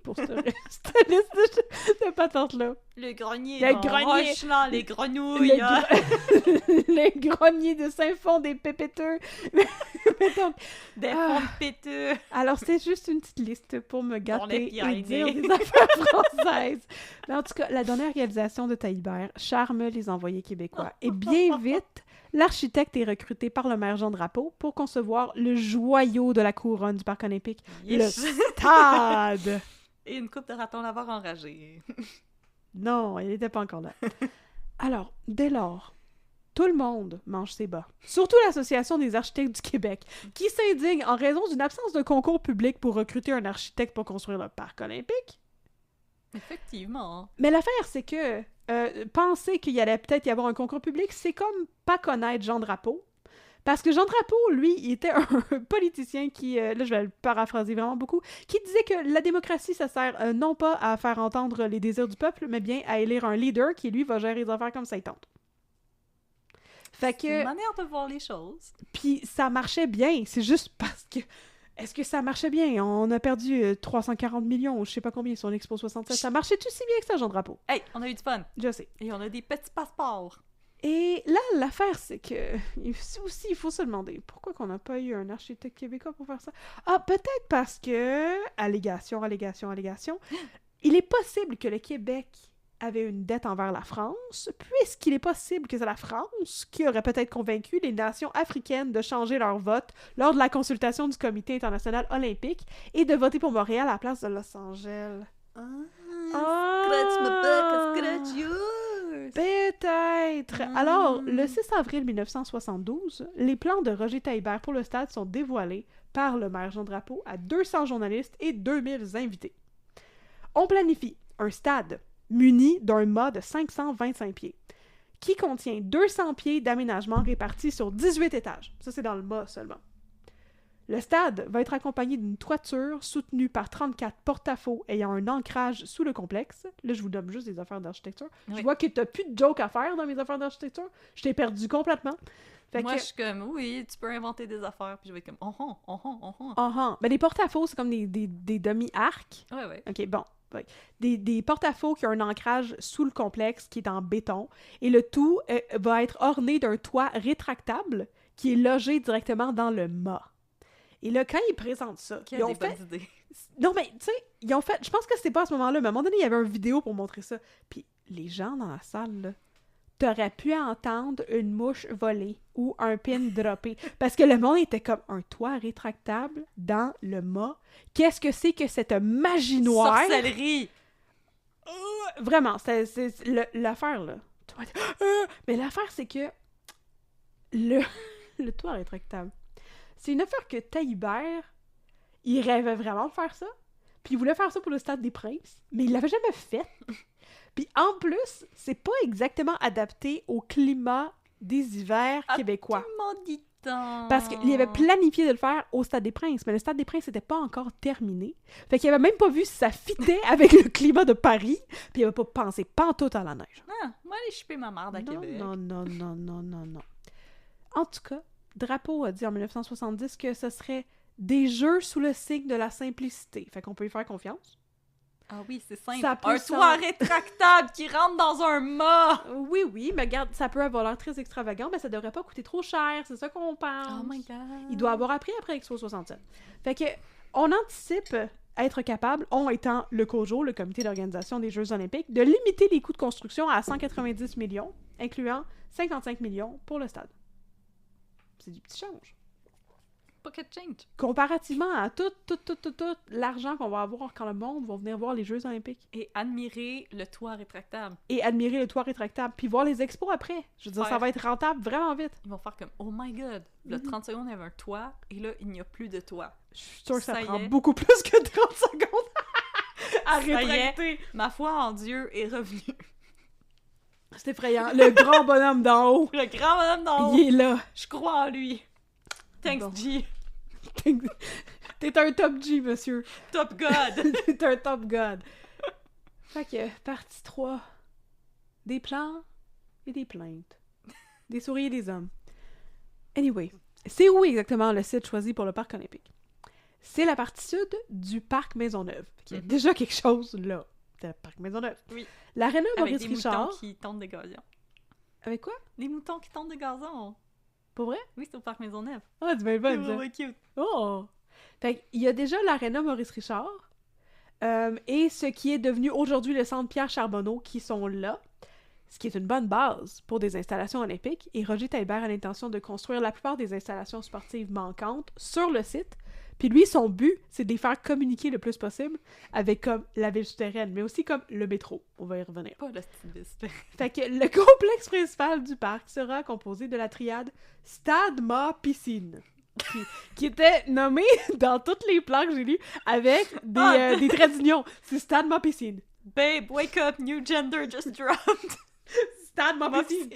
pour cette liste de patentes-là. Le grenier roche, là, les grenouilles. Les greniers de Saint-Fond, des pépéteux. Donc, des fonds de péteux. Alors, c'est juste une petite liste pour me gâter et dire des affaires françaises. Mais en tout cas, la dernière réalisation de Taillibert charme les envoyés québécois. Et bien vite, l'architecte est recruté par le maire Jean Drapeau pour concevoir le joyau de la couronne du Parc olympique, le stade. Et une coupe de ratons laveurs enragés. Non, il n'était pas encore là. Alors, dès lors, tout le monde mange ses bas. Surtout l'Association des architectes du Québec, qui s'indigne en raison d'une absence de concours public pour recruter un architecte pour construire le Parc olympique. Effectivement. Mais l'affaire, c'est que penser qu'il y allait peut-être y avoir un concours public, c'est comme pas connaître Jean Drapeau. Parce que Jean Drapeau, lui, il était un politicien qui, là je vais le paraphraser vraiment beaucoup, qui disait que la démocratie, ça sert non pas à faire entendre les désirs du peuple, mais bien à élire un leader qui, lui, va gérer les affaires comme ça il tente. Fait que... C'est une manière de voir les choses. Puis ça marchait bien, c'est juste parce que... Est-ce que ça marchait bien? On a perdu 340 millions, ou je sais pas combien, sur l'Expo 67. Ça marchait-tu si bien que ça, Jean Drapeau? Hey, on a eu du fun. Je sais. Et on a des petits passeports. Et là, l'affaire, c'est que aussi, il faut se demander pourquoi qu'on n'a pas eu un architecte québécois pour faire ça. Ah, peut-être parce que, allégation, il est possible que le Québec avait une dette envers la France, puisqu'il est possible que c'est la France qui aurait peut-être convaincu les nations africaines de changer leur vote lors de la consultation du Comité international olympique et de voter pour Montréal à la place de Los Angeles. Scratch my back, scratch yours! Peut-être! Alors, le 6 avril 1972, les plans de Roger Taillibert pour le stade sont dévoilés par le maire Jean Drapeau à 200 journalistes et 2000 invités. On planifie un stade muni d'un mât de 525 pieds, qui contient 200 pieds d'aménagement répartis sur 18 étages. Ça, c'est dans le mât seulement. Le stade va être accompagné d'une toiture soutenue par 34 porte-à-faux ayant un ancrage sous le complexe. Là, je vous donne juste des affaires d'architecture. Oui. Je vois que t'as plus de joke à faire dans mes affaires d'architecture. Je t'ai perdu complètement. Moi, je suis comme, oui, tu peux inventer des affaires, puis je vais être comme, Ben, les porte-à-faux, c'est comme des demi-arcs. Ouais. OK, bon. Ouais. Des porte-à-faux qui ont un ancrage sous le complexe qui est en béton. Et le tout va être orné d'un toit rétractable qui est logé directement dans le mât. Et là, quand ils présentent ça, ils ont fait... idées. Non, mais, tu sais, ils ont fait... Je pense que c'était pas à ce moment-là, mais à un moment donné, il y avait une vidéo pour montrer ça. Puis les gens dans la salle, là, t'aurais pu entendre une mouche voler ou un pin dropper. Parce que le monde était comme un toit rétractable dans le mât. Qu'est-ce que c'est que cette magie noire? Sorcellerie! Vraiment, c'est l'affaire, là. Mais l'affaire, c'est que le toit rétractable, c'est une affaire que Taillibert, il rêvait vraiment de faire ça. Puis il voulait faire ça pour le Stade des Princes, mais il l'avait jamais fait. Puis en plus, c'est pas exactement adapté au climat des hivers québécois. Parce qu'il avait planifié de le faire au Stade des Princes, mais le Stade des Princes n'était pas encore terminé. Fait qu'il avait même pas vu si ça fitait avec le climat de Paris, puis il avait pas pensé pantoute à la neige. Ah, moi, aller choper ma marde à Québec. Non. En tout cas, Drapeau a dit en 1970 que ce serait des jeux sous le signe de la simplicité. Fait qu'on peut y faire confiance. Ah oui, c'est simple. Ça peut Un toit rétractable qui rentre dans un mât! Oui, mais regarde, ça peut avoir l'air très extravagant, mais ça devrait pas coûter trop cher, c'est ça qu'on pense. Oh my God! Il doit avoir appris après Expo 67. Fait que, on anticipe être capable, on étant le COJO, le comité d'organisation des Jeux olympiques, de limiter les coûts de construction à 190 millions, incluant 55 millions pour le stade. C'est du petit change. Pocket change. Comparativement à tout l'argent qu'on va avoir quand le monde va venir voir les Jeux olympiques. Et admirer le toit rétractable. Et admirer le toit rétractable, puis voir les expos après. Je veux dire, ça va être rentable vraiment vite. Ils vont faire comme, oh my God, le 30 secondes, il y avait un toit, et là, il n'y a plus de toit. Je suis sûre que ça prend est. beaucoup plus que 30 secondes à rétracter. Ma foi en Dieu est revenue. C'est effrayant. Le grand bonhomme d'en haut. Le grand bonhomme d'en haut. Il est là. Je crois en lui. Thanks, Bon. G. T'es un top G, monsieur. Top God. T'es un top God. Fait que, partie 3. Des plans et des plaintes. Des souris et des hommes. Anyway, c'est où exactement le site choisi pour le parc olympique? C'est la partie sud du parc Maisonneuve. Il y a déjà quelque chose là. C'est le parc Maisonneuve. Oui. L'aréna Avec Maurice des Richard. moutons qui tendent des gazons. Avec quoi? Des moutons qui tendent des gazons. Pour vrai? Oui, c'est au parc Maisonneuve. Ah, c'est bien bon, C'est ça. vraiment cute. Oh! Fait qu'il y a déjà l'aréna Maurice Richard et ce qui est devenu aujourd'hui le centre Pierre Charbonneau qui sont là, ce qui est une bonne base pour des installations olympiques. Et Roger Taillibert a l'intention de construire la plupart des installations sportives manquantes sur le site. Puis lui, son but, c'est de les faire communiquer le plus possible avec comme la ville souterraine, mais aussi comme le métro. On va y revenir. Pas le style de super. Fait que le complexe principal du parc sera composé de la triade Stade, Mât, Piscine. Qui était nommée dans tous les plans que j'ai lus avec des traits d'union. C'est Stade, Mât, Piscine. Babe, wake up, new gender just dropped. Stade, Mât, Piscine.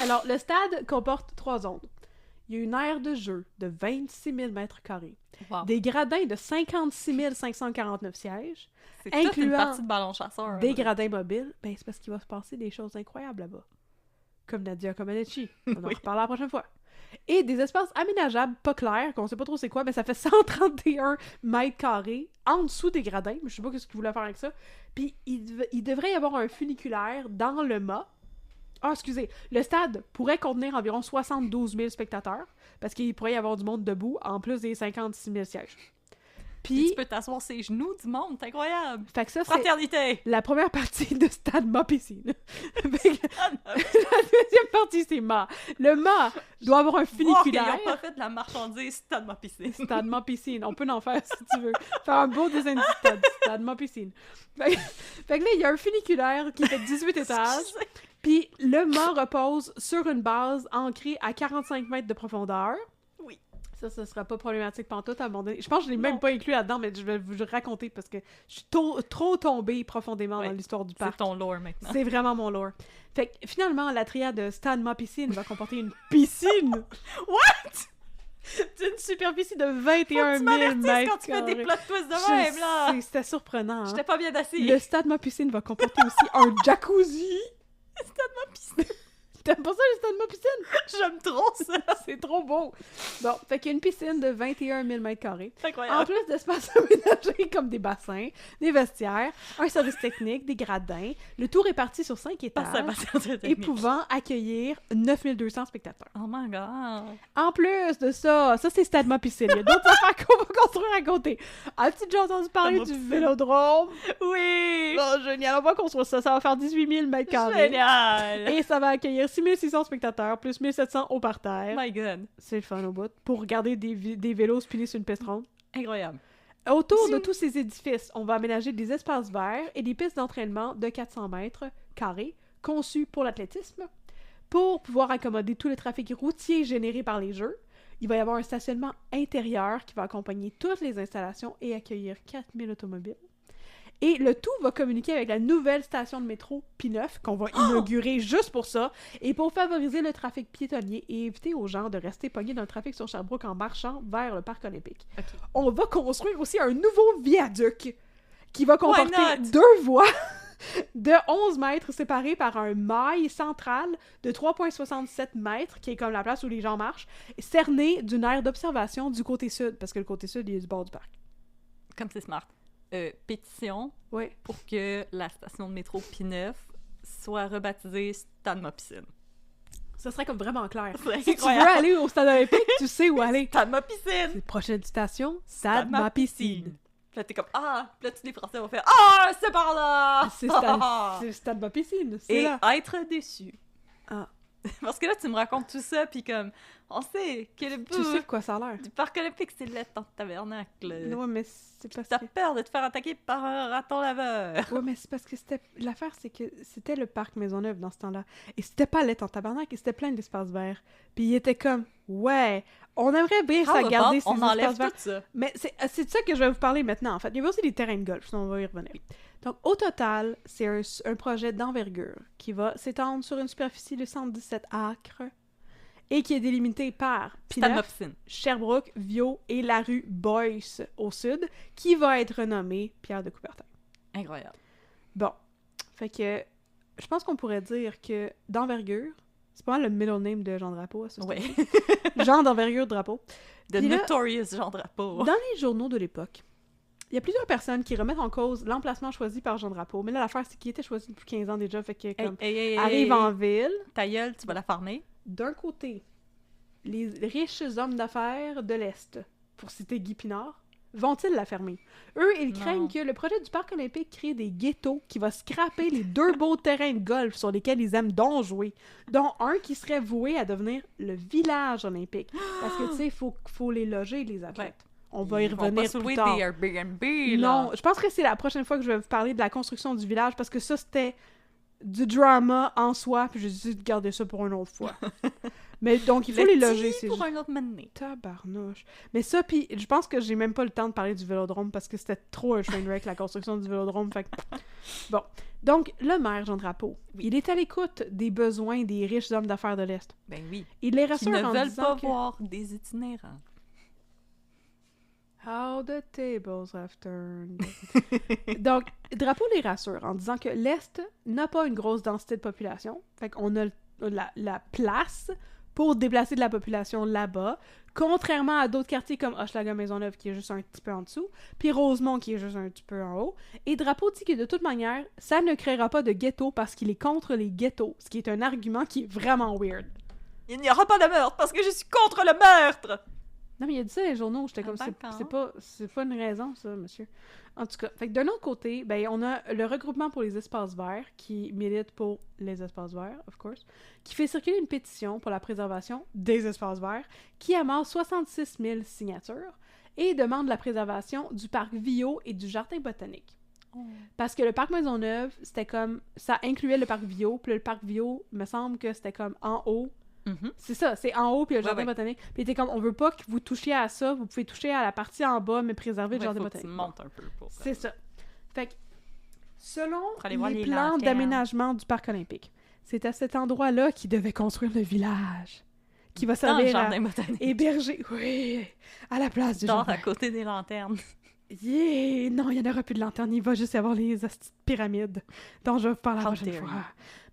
Alors, le stade comporte 3 zones. Il y a une aire de jeu de 26 000 mètres carrés, des gradins de 56 549 sièges, C'est toute une incluant partie de ballon chasseur. des gradins mobiles. Ben, c'est parce qu'il va se passer des choses incroyables là-bas. Comme Nadia Comaneci. On en reparlera la prochaine fois. Et des espaces aménageables pas clairs, qu'on sait pas trop c'est quoi, mais ça fait 131 mètres carrés en dessous des gradins. Mais je sais pas ce qu'ils voulaient faire avec ça. Puis il devrait y avoir un funiculaire dans le mât. Ah, excusez. Le stade pourrait contenir environ 72 000 spectateurs, parce qu'il pourrait y avoir du monde debout, en plus des 56 000 sièges. Puis tu peux t'asseoir ses genoux du monde, c'est incroyable! Fait que ça, c'est Fraternité! la première partie de Stade Mât Piscine. Fait que la deuxième partie, c'est mât. Le mât doit avoir un Wow, funiculaire. ils ont pas fait de la marchandise Stade Mât Piscine. Stade Mât Piscine. On peut en faire si tu veux. Faire un beau design du stade. Stade Mât Piscine. Fait que là, il y a un funiculaire qui fait 18 étages. Puis le mât repose sur une base ancrée à 45 mètres de profondeur. Oui. Ça sera pas problématique pantoute à un moment donné. Je pense que je l'ai même Non. pas inclus là-dedans, mais je vais vous le raconter parce que je suis trop tombée profondément Ouais. dans l'histoire du C'est parc. ton lore maintenant. C'est vraiment mon lore. Fait que finalement, la triade de Stade Mât Piscine va comporter une piscine! D'une superficie de 21 000 mètres Quand tu fais des carrés. plot twists de même, là! C'était surprenant. Hein? J'étais pas bien assis. Le Stade Mât Piscine va comporter aussi un jacuzzi. T'aimes pas ça, le Stade Mât Piscine? J'aime trop ça! C'est trop beau! Bon, fait qu'il y a une piscine de 21 000 mètres carrés. C'est En incroyable. plus d'espaces aménagés comme des bassins, des vestiaires, un service technique, des gradins, le tout réparti sur 5 étages et pouvant accueillir 9200 spectateurs. Oh my god! En plus de ça c'est Stade Mât Piscine. Il y a d'autres affaires qu'on va construire à côté. As-tu déjà entendu parler Stade du Mât Piscine. Vélodrome? Oui! Oh, génial, on va construire ça. Ça va faire 18 000 mètres carrés. Génial! Et ça va accueillir 6600 spectateurs, plus 1700 au parterre. My god! C'est le fun au bout. Pour regarder des vélos spinner sur une piste ronde. Incroyable. Autour de tous ces édifices, on va aménager des espaces verts et des pistes d'entraînement de 400 mètres carrés conçues pour l'athlétisme. Pour pouvoir accommoder tout le trafic routier généré par les jeux, il va y avoir un stationnement intérieur qui va accompagner toutes les installations et accueillir 4000 automobiles. Et le tout va communiquer avec la nouvelle station de métro P9 qu'on va inaugurer juste pour ça et pour favoriser le trafic piétonnier et éviter aux gens de rester pognés dans le trafic sur Sherbrooke en marchant vers le parc olympique. Ok. On va construire aussi un nouveau viaduc qui va comporter not? 2 voies de 11 mètres séparées par un mail central de 3,67 mètres, qui est comme la place où les gens marchent, cerné d'une aire d'observation du côté sud, parce que le côté sud, il est du bord du parc. Comme c'est smart. Pétition Oui. pour que la station de métro P9 soit rebaptisée Stade Mât Piscine. Ça serait comme vraiment clair. C'est Si tu veux incroyable. aller au stade olympique, tu sais où aller. Stade Mât Piscine! Prochaine station, Stade Mât Piscine. Puis là, t'es comme, ah! Puis là, tous les Français vont faire, ah! C'est par là! C'est Stade Mât Piscine, c'est Et là. être déçu. Ah. Parce que là, tu me racontes tout ça, puis comme, on sait que le Tu sais bout de quoi ça a l'air. du parc olympique, c'est le tabernacle. Ouais, mais c'est parce T'as que... peur de te faire attaquer par un raton laveur. Ouais, mais c'est parce que c'était... L'affaire, c'est que c'était le parc Maisonneuve dans ce temps-là. Et c'était pas laid en tabarnak, et c'était plein d'espaces verts. Puis il était comme, ouais, on aimerait bien ça garder ces on enlève espaces verts. tout ça. Mais c'est de ça que je vais vous parler maintenant, en fait. Il y avait aussi des terrains de golf, sinon on va y revenir. Donc, au total, c'est un projet d'envergure qui va s'étendre sur une superficie de 117 acres et qui est délimité par Stade P9, Mât Piscine. Sherbrooke, Viau et la rue Boyce au sud, qui va être renommée Pierre de Coubertin. Incroyable. Bon, fait que je pense qu'on pourrait dire que d'envergure, c'est pas mal le middle name de Jean Drapeau, à ce Ouais. stade. Jean d'envergure Drapeau. The Puis là, Notorious Jean Drapeau. Dans les journaux de l'époque, il y a plusieurs personnes qui remettent en cause l'emplacement choisi par Jean Drapeau. Mais là, l'affaire, c'est qu'il était choisi depuis 15 ans déjà, fait que comme arrive en ville. Ta gueule, tu vas la farmer. D'un côté, les riches hommes d'affaires de l'Est, pour citer Guy Pinard, vont-ils la fermer? Eux, ils Non. craignent que le projet du parc olympique crée des ghettos qui va scraper les 2 beaux terrains de golf sur lesquels ils aiment donc jouer, dont un qui serait voué à devenir le village olympique. Parce que, tu sais, il faut les loger, les athlètes. Ouais. On va y Ils vont revenir pas se plus louer tard. des Airbnb, là. Non, je pense que c'est la prochaine fois que je vais vous parler de la construction du village, parce que ça, c'était du drama en soi, puis j'ai décidé de garder ça pour une autre fois. Mais donc, il faut les loger, c'est pour un autre mané. tabarnouche. Mais ça, puis je pense que j'ai même pas le temps de parler du Vélodrome, parce que c'était trop un train wreck, la construction du Vélodrome, fait que... Bon. Donc, le maire, Jean Drapeau, il est à l'écoute des besoins des riches hommes d'affaires de l'Est. Ben oui. Il les Qui rassure ne en veulent disant pas que... voir des itinérants. How the tables have turned. Donc, Drapeau les rassure en disant que l'Est n'a pas une grosse densité de population. Fait qu'on a la place pour déplacer de la population là-bas, contrairement à d'autres quartiers comme Hochelaga-Maisonneuve, qui est juste un petit peu en dessous, puis Rosemont, qui est juste un petit peu en haut. Et Drapeau dit que de toute manière, ça ne créera pas de ghetto parce qu'il est contre les ghettos, ce qui est un argument qui est vraiment weird. Il n'y aura pas de meurtre parce que je suis contre le meurtre! Non, mais il a dit ça dans les journaux. J'étais comme, D'accord. c'est pas une raison, ça, monsieur. En tout cas, fait que d'un autre côté, ben, on a le regroupement pour les espaces verts, qui milite pour les espaces verts, of course, qui fait circuler une pétition pour la préservation des espaces verts, qui amasse 66 000 signatures, et demande la préservation du parc Vio et du jardin botanique. Oh. Parce que le parc Maisonneuve, c'était comme, ça incluait le parc Vio, puis le parc Vio, me semble que c'était comme en haut. Mhm. C'est ça, c'est en haut, puis le jardin Ouais. botanique. Puis il était comme, on veut pas que vous touchiez à ça, vous pouvez toucher à la partie en bas, mais préserver le Ouais, jardin faut que tu botanique. montes un peu pour C'est ça. Fait que, selon Pour aller voir les les plans lanternes. d'aménagement du parc olympique, c'est à cet endroit-là qu'ils devaient construire le village, qui va dans le servir jardin à botanique. héberger, oui, à la place du Genre jardin. à côté des lanternes. Yeah! Non, il n'y en aura plus de lanterne, il va juste y avoir les hosties de pyramides dont je vais vous parler la How prochaine dare fois. you.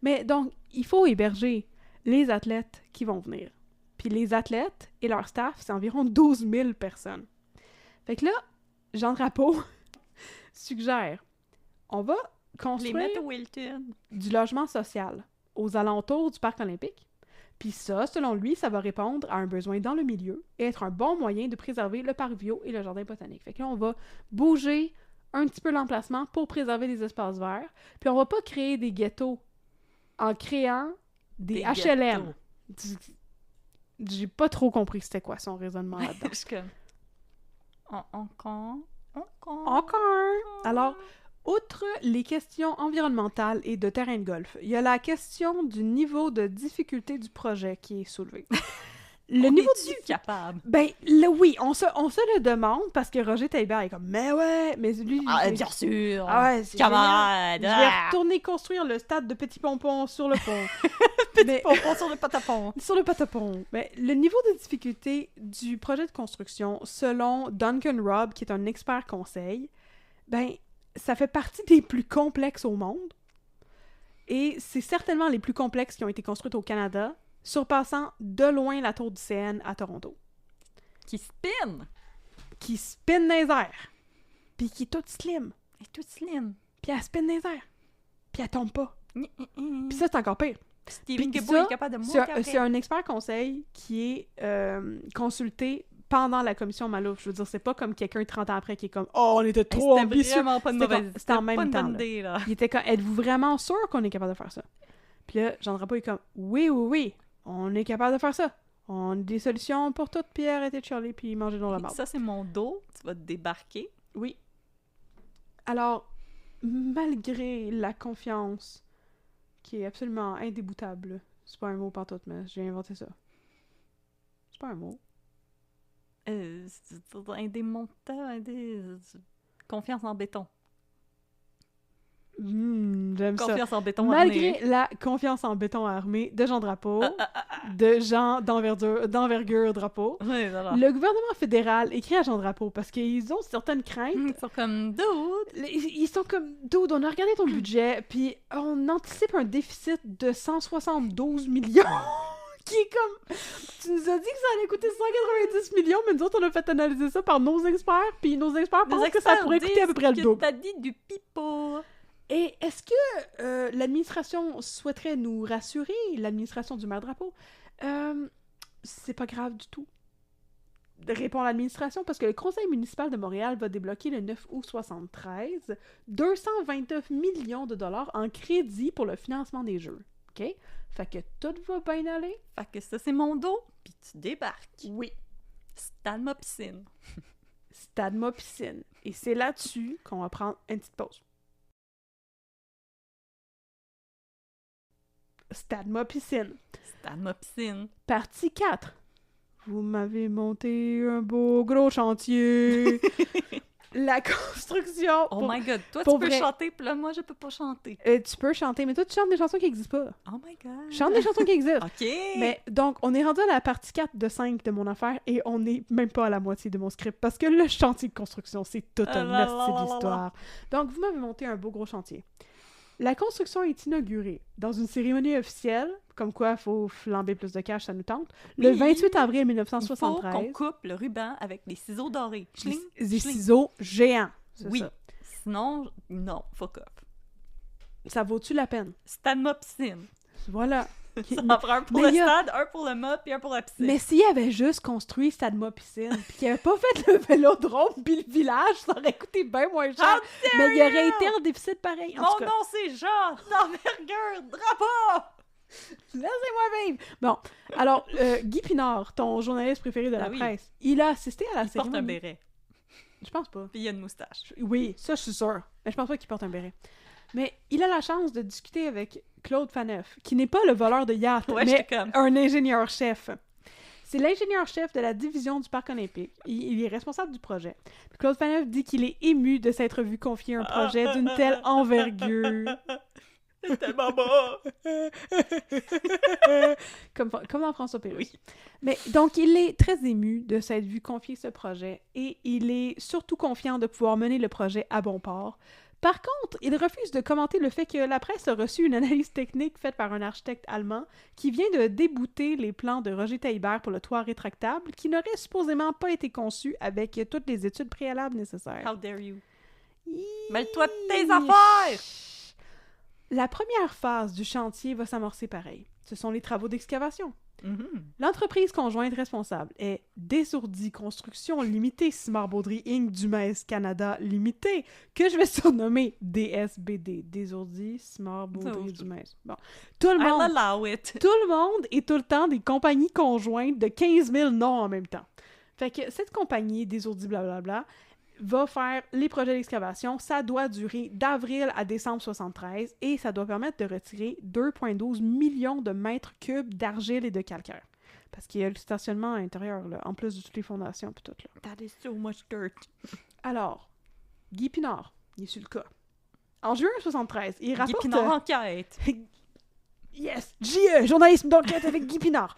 Mais donc, il faut héberger les athlètes qui vont venir. Puis les athlètes et leur staff, c'est environ 12 000 personnes. Fait que là, Jean Drapeau suggère, on va Les construire mettre au Wilton. du logement social aux alentours du parc olympique. Puis ça, selon lui, ça va répondre à un besoin dans le milieu et être un bon moyen de préserver le parc Vio et le jardin botanique. Fait que là, on va bouger un petit peu l'emplacement pour préserver les espaces verts. Puis on va pas créer des ghettos en créant des HLM. J'ai pas trop compris c'était quoi son raisonnement là-dedans. Je suis comme... Encore. Encore! Alors, outre les questions environnementales et de terrain de golf, il y a la question du niveau de difficulté du projet qui est soulevé. Le niveau est-tu capable? Ben, là, oui, on se le demande parce que Roger Taillibert est comme, mais ouais, mais lui... Ah, j'ai- bien sûr! Ah ouais, c'est Camarade! génial. Je vais retourner construire le stade de Petit Pompon sur le pont. Mais- Pompon sur le patapon! Sur le patapon. Mais le niveau de difficulté du projet de construction, selon Duncan Robb, qui est un expert conseil, ben, ça fait partie des plus complexes au monde. Et c'est certainement les plus complexes qui ont été construites au Canada, surpassant de loin la tour du CN à Toronto, Qui spin! qui spin dans les airs, puis qui est toute slim, Elle est toute slim. puis elle spin dans les airs, puis elle tombe pas. Puis Puis ça, c'est encore pire. Steven puis Guilbeault ça, est capable de C'est monter un, c'est un expert conseil qui est consulté pendant la commission Malouf. Je veux dire, c'est pas comme quelqu'un 30 ans après qui est comme « Oh, on était trop C'était ambitieux! vraiment pas une C'était mauvaise... comme- c'était en même pas une temps, bonne là. idée, là. » Il était comme « Êtes-vous vraiment sûr qu'on est capable de faire ça? » Puis là, Jean Drapeau est comme « Oui, on est capable de faire ça. On a des solutions pour tout, puis arrêter de chialer, puis manger dans la marde. Ça, c'est mon dos. Tu vas te débarquer. » Oui. Alors, malgré la confiance qui est absolument indéboutable, c'est pas un mot pantoute, mais j'ai inventé ça. C'est pas un mot. Indémontant, confiance en béton. J'aime ça. Confiance en béton Malgré armé. la confiance en béton armé de Jean Drapeau, Ah. de gens d'envergure Drapeau, Oui, voilà. le gouvernement fédéral écrit à Jean Drapeau parce qu'ils ont certaines craintes. Ils sont comme dude. Ils sont comme, dude, on a regardé ton budget, puis on anticipe un déficit de 172 millions. Qui est comme, tu nous as dit que ça allait coûter 190 millions, mais nous autres, on a fait analyser ça par nos experts, puis nos experts pensent que ça pourrait coûter à peu près le double. T'as dit du pipeau. Et est-ce que l'administration souhaiterait nous rassurer, l'administration du maire Drapeau? C'est pas grave du tout. Répond l'administration, parce que le conseil municipal de Montréal va débloquer le 9 août 73 229 millions de dollars en crédit pour le financement des jeux. OK? Fait que tout va bien aller. Fait que ça, c'est mon dos. Puis tu débarques. Oui. Stade ma piscine. Stade ma piscine. Et c'est là-dessus qu'on va prendre une petite pause. Stade ma piscine. Stade ma piscine. Partie 4. Vous m'avez monté un beau gros chantier. La construction. Oh my god, toi pour tu peux vrai. chanter, puis là moi je peux pas chanter. Tu peux chanter, mais toi tu chantes des chansons qui n'existent pas. Oh my god. Chante des chansons qui existent. Ok. Mais donc, on est rendu à la partie 4 de 5 de mon affaire et on n'est même pas à la moitié de mon script parce que le chantier de construction, c'est tout Ah un là esti là là là d'histoire. Donc, vous m'avez monté un beau gros chantier. La construction est inaugurée dans une cérémonie officielle, comme quoi il faut flamber plus de cash, ça nous tente, le Oui. 28 avril Il faut 1973. qu'on coupe le ruban avec des ciseaux dorés. Schling, Des schling. ciseaux géants. c'est Oui. Ça. Sinon, non, fuck off. Ça vaut-tu la peine? Stade ma piscine. Voilà. Ça en prend un pour le stade, un pour le mât, puis un pour la piscine. Mais s'il avait juste construit stade mât piscine, puis qu'il avait pas fait le vélodrome puis le village, ça aurait coûté bien moins cher. Mais il aurait été en déficit pareil. Mon nom, c'est Jean, d'envergure, drapeau! Laissez-moi vivre! Bon, alors, Guy Pinard, ton journaliste préféré de la presse, il a assisté à la cérémonie. Il porte un béret. Je pense pas. Puis il a une moustache. Oui, ça, je suis sûre. Mais je pense pas qu'il porte un béret. Mais il a la chance de discuter avec Claude Phaneuf, qui n'est pas le voleur de yacht, mais un ingénieur-chef. C'est l'ingénieur-chef de la division du Parc olympique. Il est responsable du projet. Puis Claude Phaneuf dit qu'il est ému de s'être vu confier un projet d'une telle envergure. C'est tellement beau! comme dans François Pérusse. Oui. Mais donc, il est très ému de s'être vu confier ce projet et il est surtout confiant de pouvoir mener le projet à bon port. Par contre, il refuse de commenter le fait que la presse a reçu une analyse technique faite par un architecte allemand qui vient de débouter les plans de Roger Taillibert pour le toit rétractable qui n'aurait supposément pas été conçu avec toutes les études préalables nécessaires. How dare you? Mêle-toi de tes affaires! La première phase du chantier va s'amorcer pareil. Ce sont les travaux d'excavation. L'entreprise conjointe responsable est Désourdi Construction Limitée Simard-Baudry Inc. Dumais Canada Limité, que je vais surnommer DSBD. Désourdi Simard-Baudry Dumais. Bon. Tout le monde et tout le temps des compagnies conjointes de 15 000 noms en même temps. Fait que cette compagnie, Désourdi blablabla, va faire les projets d'excavation. Ça doit durer d'avril à décembre 73 et ça doit permettre de retirer 2,12 millions de mètres cubes d'argile et de calcaire. Parce qu'il y a le stationnement à l'intérieur, là, en plus de toutes les fondations et tout. Là. That is so much dirt. Alors, Guy Pinard, il est sur le cas. En juin 73, il rapporte... Guy Pinard enquête! Yes! JE, journalisme d'enquête avec Guy Pinard.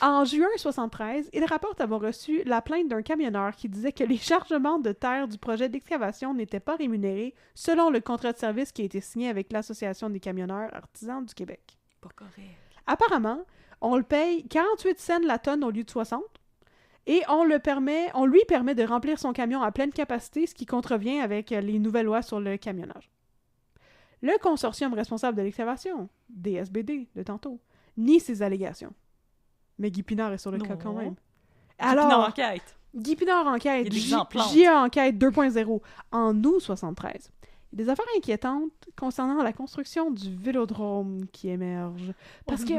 En juin 73, il rapporte avoir reçu la plainte d'un camionneur qui disait que les chargements de terre du projet d'excavation n'étaient pas rémunérés selon le contrat de service qui a été signé avec l'Association des camionneurs artisans du Québec. Pas correct. Apparemment, on le paye 48 cents la tonne au lieu de 60 et on lui permet de remplir son camion à pleine capacité, ce qui contrevient avec les nouvelles lois sur le camionnage. Le consortium responsable de l'excavation, DSBD, de tantôt, nie ces allégations. Mais Guy Pinard est sur le cas quand même. Alors, Guy Pinard enquête. JE enquête 2.0. En août 73. Il y a des affaires inquiétantes concernant la construction du vélodrome qui émergent. Parce que,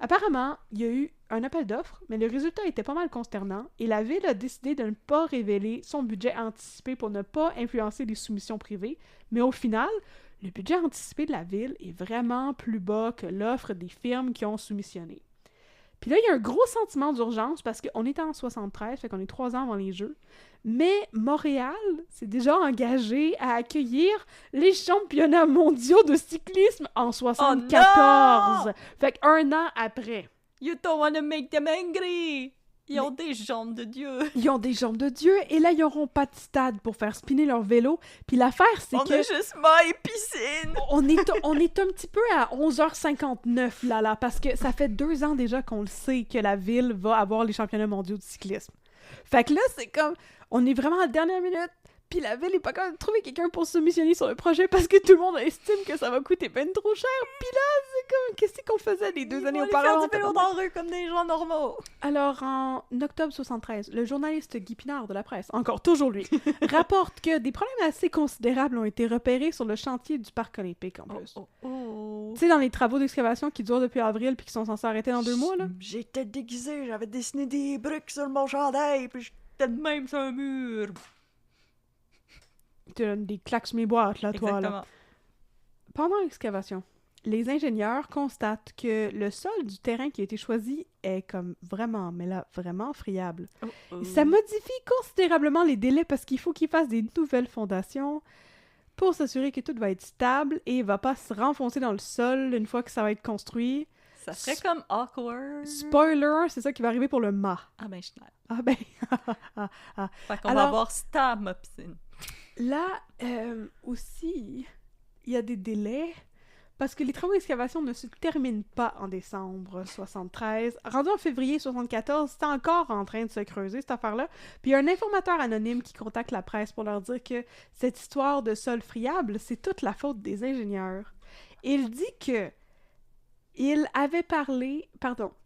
apparemment, il y a eu un appel d'offres, mais le résultat était pas mal consternant et la ville a décidé de ne pas révéler son budget anticipé pour ne pas influencer les soumissions privées. Mais au final, le budget anticipé de la ville est vraiment plus bas que l'offre des firmes qui ont soumissionné. Puis là, il y a un gros sentiment d'urgence parce qu'on est en 73, fait qu'on est 3 ans avant les Jeux. Mais Montréal s'est déjà engagé à accueillir les championnats mondiaux de cyclisme en 74. Fait qu'1 an après. You don't want to make them angry! Ils ont des jambes de Dieu! Ils ont des jambes de Dieu, et là, ils n'auront pas de stade pour faire spinner leur vélo. Puis l'affaire, c'est que... On est juste maille piscine! On est un petit peu à 11h59, là, parce que ça fait 2 ans déjà qu'on le sait que la ville va avoir les championnats mondiaux de cyclisme. Fait que là, c'est comme... On est vraiment à la dernière minute, puis la ville est pas capable de trouver quelqu'un pour soumissionner sur le projet parce que tout le monde estime que ça va coûter ben trop cher. Puis là, c'est comme... Qu'est-ce qu'on faisait les 2 années auparavant? Ils vont faire du vélo dans la rue comme des gens normaux! Alors, en octobre 73, le journaliste Guy Pinard de la presse, encore toujours lui, rapporte que des problèmes assez considérables ont été repérés sur le chantier du Parc olympique, en plus. Tu sais, dans les travaux d'excavation qui durent depuis avril puis qui sont censés arrêter dans 2 mois, là? J'étais déguisé, j'avais dessiné des briques sur mon chandail, puis j'étais de même sur un mur. Tu donnes des claques sur mes boîtes, là, toi, là. Pendant l'excavation, les ingénieurs constatent que le sol du terrain qui a été choisi est comme vraiment, mais là, vraiment friable. Ça modifie considérablement les délais parce qu'il faut qu'ils fassent des nouvelles fondations pour s'assurer que tout va être stable et va pas se renfoncer dans le sol une fois que ça va être construit. Ça serait comme awkward. Spoiler, c'est ça qui va arriver pour le mât. Ah ben, je t'aime. Ah ben... Fait qu'on va avoir stab ma piscine. Là, aussi, il y a des délais parce que les travaux d'excavation ne se terminent pas en décembre 73. Rendu en février 74, c'est encore en train de se creuser, cette affaire-là. Puis il y a un informateur anonyme qui contacte la presse pour leur dire que cette histoire de sol friable, c'est toute la faute des ingénieurs. Il dit que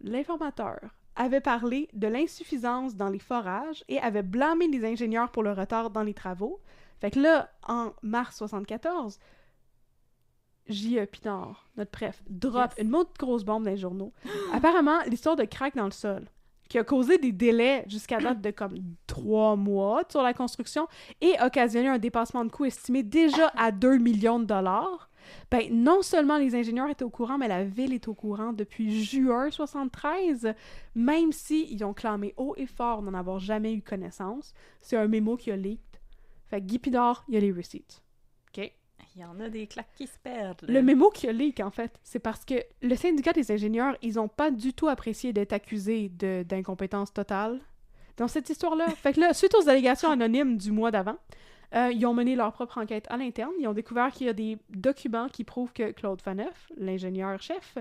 L'informateur avait parlé de l'insuffisance dans les forages et avait blâmé les ingénieurs pour le retard dans les travaux. Fait que là, en mars 74, J.E. Pinard, notre préf, drop une autre grosse bombe dans les journaux. Apparemment, l'histoire de crack dans le sol, qui a causé des délais jusqu'à date de comme 3 mois sur la construction et occasionné un dépassement de coût estimé déjà à 2 millions de dollars. Ben, non seulement les ingénieurs étaient au courant, mais la ville est au courant depuis juin 73, même s'ils ont clamé haut et fort d'en avoir jamais eu connaissance. C'est un mémo qui a leaked. Fait que Guy Pinard, il y a les receipts. OK? Il y en a des claques qui se perdent. Le mémo qui a leak, en fait, c'est parce que le syndicat des ingénieurs, ils ont pas du tout apprécié d'être accusés d'incompétence totale dans cette histoire-là. Fait que là, suite aux allégations anonymes du mois d'avant, ils ont mené leur propre enquête à l'interne. Ils ont découvert qu'il y a des documents qui prouvent que Claude Phaneuf, l'ingénieur-chef,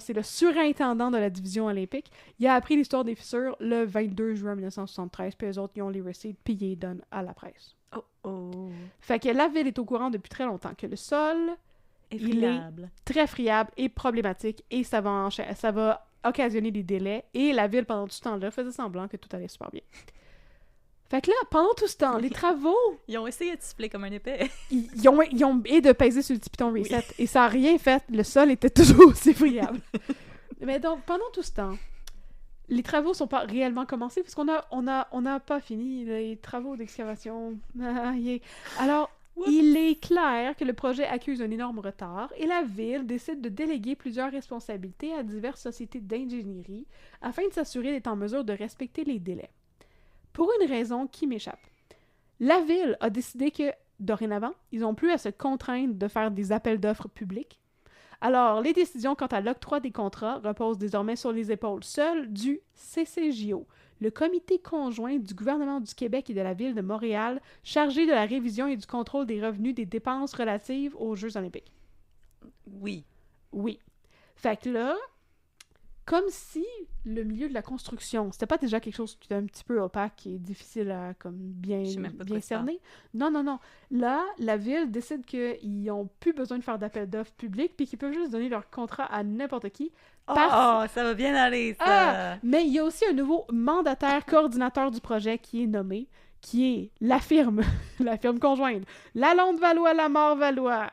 c'est le surintendant de la division olympique, il a appris l'histoire des fissures le 22 juin 1973, puis eux autres, ils ont les receipts, puis ils les donnent à la presse. Oh. Fait que la ville est au courant depuis très longtemps que le sol, il est très friable et problématique, et ça va occasionner des délais, et la ville, pendant tout ce temps-là, faisait semblant que tout allait super bien. Fait que là, pendant tout ce temps, les travaux... Ils ont essayé de siffler comme un épais. ils ont et de peser sur le petit piton reset. Oui. Et ça n'a rien fait. Le sol était toujours aussi friable. Mais donc, pendant tout ce temps, les travaux sont pas réellement commencés parce qu'on a pas fini les travaux d'excavation. Alors, il est clair que le projet accuse un énorme retard et la ville décide de déléguer plusieurs responsabilités à diverses sociétés d'ingénierie afin de s'assurer d'être en mesure de respecter les délais. Pour une raison qui m'échappe. La ville a décidé que, dorénavant, ils n'ont plus à se contraindre de faire des appels d'offres publics. Alors, les décisions quant à l'octroi des contrats reposent désormais sur les épaules seules du CCJO, le comité conjoint du gouvernement du Québec et de la ville de Montréal, chargé de la révision et du contrôle des revenus des dépenses relatives aux Jeux olympiques. Oui. Fait que là... Comme si le milieu de la construction, c'était pas déjà quelque chose d'un petit peu opaque et difficile à comme bien cerner. Non. Là, la ville décide qu'ils n'ont plus besoin de faire d'appel d'offres publics puis qu'ils peuvent juste donner leur contrat à n'importe qui. Ça va bien aller, ça! Mais il y a aussi un nouveau mandataire coordinateur du projet qui est nommé, qui est la firme conjointe. Lalonde-Valois, Lamar-Valois.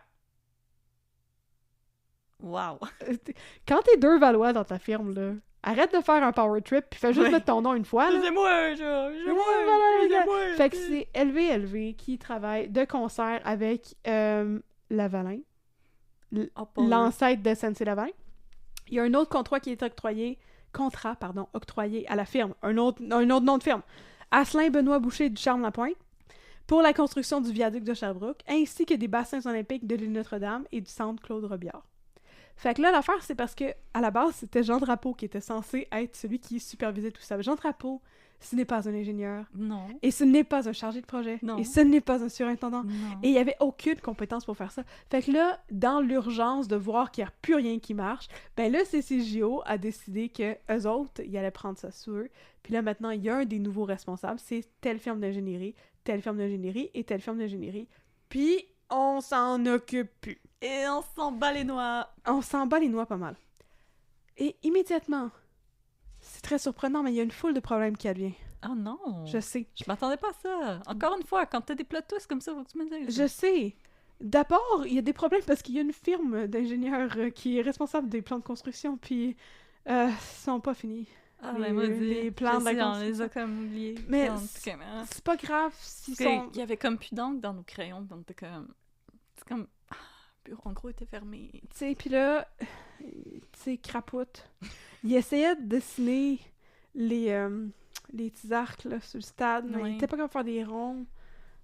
Wow! Quand t'es 2 Valois dans ta firme, là, arrête de faire un power trip puis fais juste mettre ton nom une fois, là. C'est moi! Fait que c'est LVLV qui travaille de concert avec Lavalin, l'ancêtre de SNC-Lavalin. Il y a un autre contrat qui est octroyé à la firme, un autre nom de firme, Asselin Benoît Boucher du Charles-Lapointe, pour la construction du viaduc de Sherbrooke, ainsi que des bassins olympiques de l'île Notre-Dame et du centre Claude Robillard. Fait que là, l'affaire, c'est parce que à la base, c'était Jean Drapeau qui était censé être celui qui supervisait tout ça. Mais Jean Drapeau, ce n'est pas un ingénieur. Non. Et ce n'est pas un chargé de projet. Non. Et ce n'est pas un surintendant. Non. Et il n'y avait aucune compétence pour faire ça. Fait que là, dans l'urgence de voir qu'il n'y a plus rien qui marche, ben le CCJO a décidé que eux autres, ils allaient prendre ça sous eux. Puis là, maintenant, il y a un des nouveaux responsables. C'est telle firme d'ingénierie, telle firme d'ingénierie et telle firme d'ingénierie. Puis, on s'en occupe plus. Et on s'en bat les noix. On s'en bat les noix pas mal. Et immédiatement, c'est très surprenant, mais il y a une foule de problèmes qui advient. Oh non! Je sais. Je m'attendais pas à ça. Encore une fois, quand t'as des plot twists comme ça, faut que tu me dises. Je sais. D'abord, il y a des problèmes parce qu'il y a une firme d'ingénieurs qui est responsable des plans de construction, puis ils sont pas finis. Les plans de la construction. On les a comme oubliés. Mais c'est pas grave s'ils sont... Il y avait comme plus d'encre dans nos crayons, donc c'est comme... En gros, il était fermé. Tu sais, puis là, tu sais, crapoute. Il essayait de dessiner les petits arcs là, sur le stade, mais il était pas capable de faire des ronds.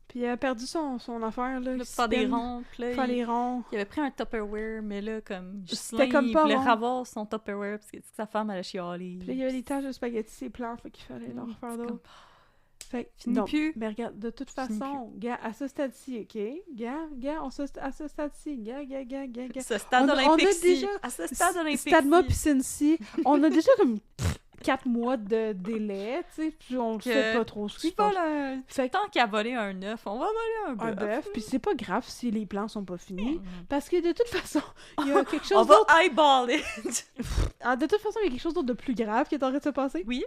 Puis il a perdu son affaire, là. Faire des ronds. Faire les ronds. Il avait pris un Tupperware, mais là, comme... C'était comme pas il voulait avoir son Tupperware parce que sa femme, elle a chialé. Puis là, il y avait des taches de spaghettis, ses plans, fait qu'il fallait leur faire d'autres. Fait Fini plus. Mais regarde, de toute façon, gars, à ce stade-ci, OK? Gars, à ce stade-ci, gars. Ce stade olympique-ci. À ce stade olympique-ci. Stade-moi piscine-ci. On a déjà comme 4 mois de délai, tu sais, puis on le sait pas trop ce qui se passe. Tant qu'à voler un œuf, on va voler un bœuf. Puis c'est pas grave si les plans sont pas finis, parce que de toute façon, il y a quelque chose on va eyeballer! De toute façon, il y a quelque chose d'autre de plus grave qui est en train de se passer. Oui?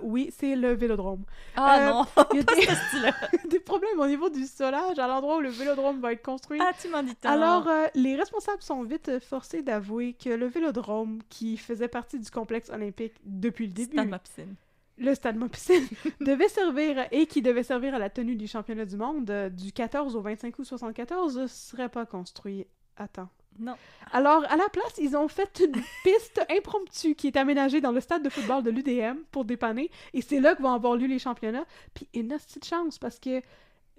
Oui, c'est le vélodrome. Non! Il y a des problèmes au niveau du solage à l'endroit où le vélodrome va être construit. Ah, tu m'en dis tant! Alors, les responsables sont vite forcés d'avouer que le vélodrome, qui faisait partie du complexe olympique depuis le début... Le Stade Mopicine devait servir à la tenue du championnat du monde du 14 au 25 août 74 ne serait pas construit à temps. Non. Alors, à la place, ils ont fait une piste impromptue qui est aménagée dans le stade de football de l'UDM pour dépanner, et c'est là que vont avoir lieu les championnats. Puis une petite chance, parce que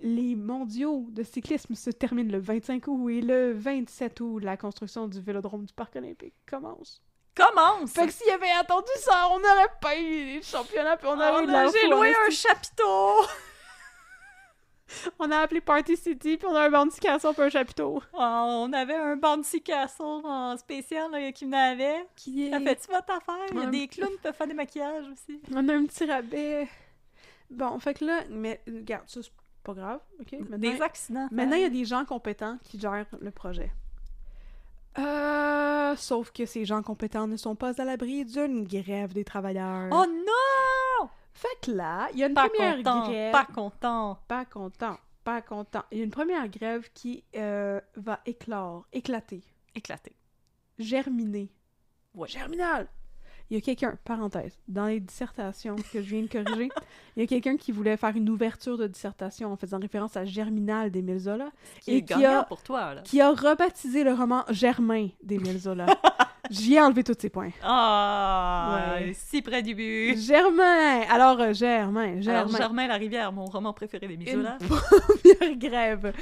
les mondiaux de cyclisme se terminent le 25 août, et le 27 août, la construction du vélodrome du Parc olympique commence. Fait que s'il avait attendu ça, on n'aurait pas eu les championnats, puis on aurait eu de la J'ai loué un chapiteau! On a appelé Party City, puis on a un Bouncy Castle puis un chapiteau. On avait un Bouncy Castle en spécial là, qui m'avait. Ça fait-tu votre affaire? Il y a des clowns qui peuvent faire des maquillages aussi. On a un petit rabais. Bon, fait que là, mais regarde, ça c'est pas grave, ok? Maintenant, des accidents. Maintenant, il y a des gens compétents qui gèrent le projet. Sauf que ces gens compétents ne sont pas à l'abri d'une grève des travailleurs. Oh non! Fait que là, il y a une première grève... Pas content. Il y a une première grève qui va éclater. Germiner. Ouais. Germinal! Il y a quelqu'un, parenthèse, dans les dissertations que je viens de corriger, il y a quelqu'un qui voulait faire une ouverture de dissertation en faisant référence à Germinal d'Émile Zola. Qui a rebaptisé le roman Germain d'Émile Zola. J'y ai enlevé tous ces points. Si près du but. Germain! Alors, Germain. Germain la rivière, mon roman préféré d'Émile Zola. Première grève.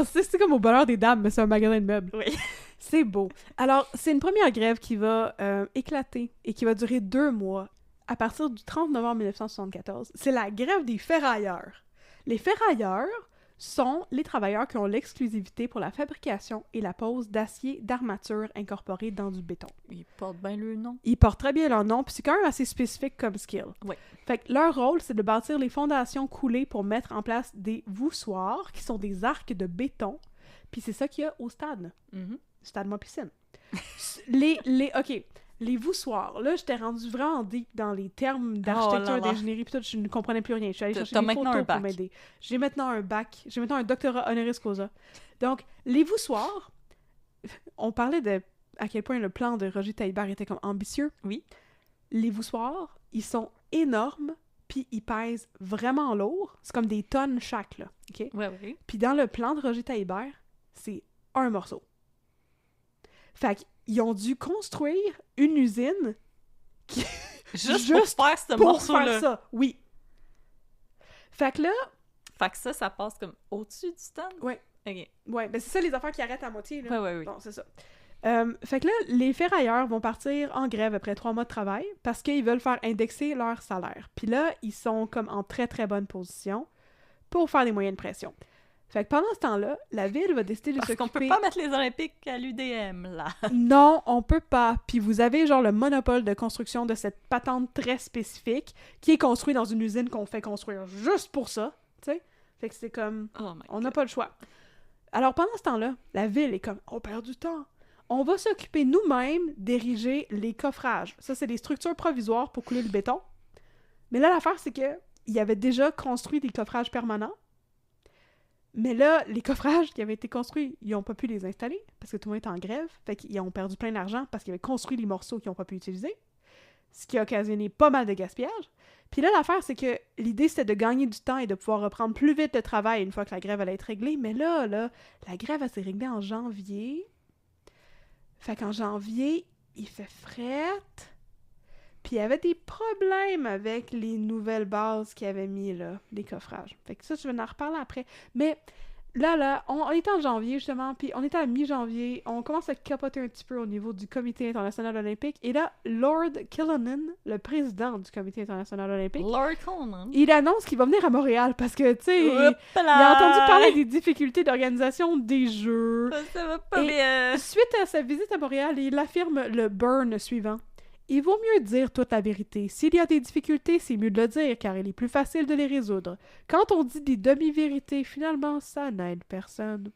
C'est comme au Bonheur des Dames, mais c'est un magasin de meubles. Oui. C'est beau. Alors, c'est une première grève qui va éclater et qui va durer 2 mois à partir du 30 novembre 1974. C'est la grève des ferrailleurs. Les ferrailleurs sont les travailleurs qui ont l'exclusivité pour la fabrication et la pose d'acier d'armature incorporé dans du béton. Ils portent bien leur nom. Ils portent très bien leur nom, puis c'est quand même assez spécifique comme skill. Oui. Fait que leur rôle, c'est de bâtir les fondations coulées pour mettre en place des voussoirs, qui sont des arcs de béton, puis c'est ça qu'il y a au stade. Stade Mopicine. Les voussoirs. Là, j'étais rendue vraiment deep dans les termes d'architecture, d'ingénierie, puis tout, je ne comprenais plus rien. Je suis allée chercher des photos pour m'aider. J'ai maintenant un bac. J'ai maintenant un doctorat honoris causa. Donc, les voussoirs, on parlait de à quel point le plan de Roger Taillibert était comme ambitieux. Oui. Les voussoirs, ils sont énormes, puis ils pèsent vraiment lourd. C'est comme des tonnes chaque, là. OK? Oui. Puis dans le plan de Roger Taillibert, c'est un morceau. Fait qu'ils ont dû construire une usine qui... juste pour faire ce morceau-là. Pour faire ça, oui. Fait que là... Fait que ça passe comme au-dessus du stand? Oui. OK. Ouais, ben c'est ça les affaires qui arrêtent à moitié, là. Oui. Bon, c'est ça. Fait que là, les ferrailleurs vont partir en grève après 3 mois de travail parce qu'ils veulent faire indexer leur salaire. Puis là, ils sont comme en très très bonne position pour faire des moyens de pression. Fait que pendant ce temps-là, la ville va décider de s'occuper... Parce qu'on peut pas mettre les Olympiques à l'UDM, là. Non, on peut pas. Puis vous avez genre le monopole de construction de cette patente très spécifique qui est construite dans une usine qu'on fait construire juste pour ça, tu sais. Fait que c'est comme... on n'a pas le choix. Alors pendant ce temps-là, la ville est comme... On perd du temps. On va s'occuper nous-mêmes d'ériger les coffrages. Ça, c'est des structures provisoires pour couler le béton. Mais là, l'affaire, c'est que il avait déjà construit des coffrages permanents. Mais là, les coffrages qui avaient été construits, ils n'ont pas pu les installer parce que tout le monde est en grève. Fait qu'ils ont perdu plein d'argent parce qu'ils avaient construit les morceaux qu'ils n'ont pas pu utiliser. Ce qui a occasionné pas mal de gaspillage. Puis là, l'affaire, c'est que l'idée, c'était de gagner du temps et de pouvoir reprendre plus vite le travail une fois que la grève allait être réglée. Mais là, la grève, elle s'est réglée en janvier. Fait qu'en janvier, il fait frette. Puis il y avait des problèmes avec les nouvelles bases qu'ils avaient mis, là, les coffrages. Fait que ça, je vais en reparler après. Mais là, on était en janvier, justement, puis on était à mi-janvier. On commence à capoter un petit peu au niveau du Comité international olympique. Et là, Lord Killonan, le président du Comité international olympique, il annonce qu'il va venir à Montréal parce que, tu sais, il a entendu parler des difficultés d'organisation des Jeux. Ça va pas bien. Suite à sa visite à Montréal, il affirme le burn suivant. Il vaut mieux dire toute la vérité. S'il y a des difficultés, c'est mieux de le dire, car il est plus facile de les résoudre. Quand on dit des demi-vérités, finalement, ça n'aide personne.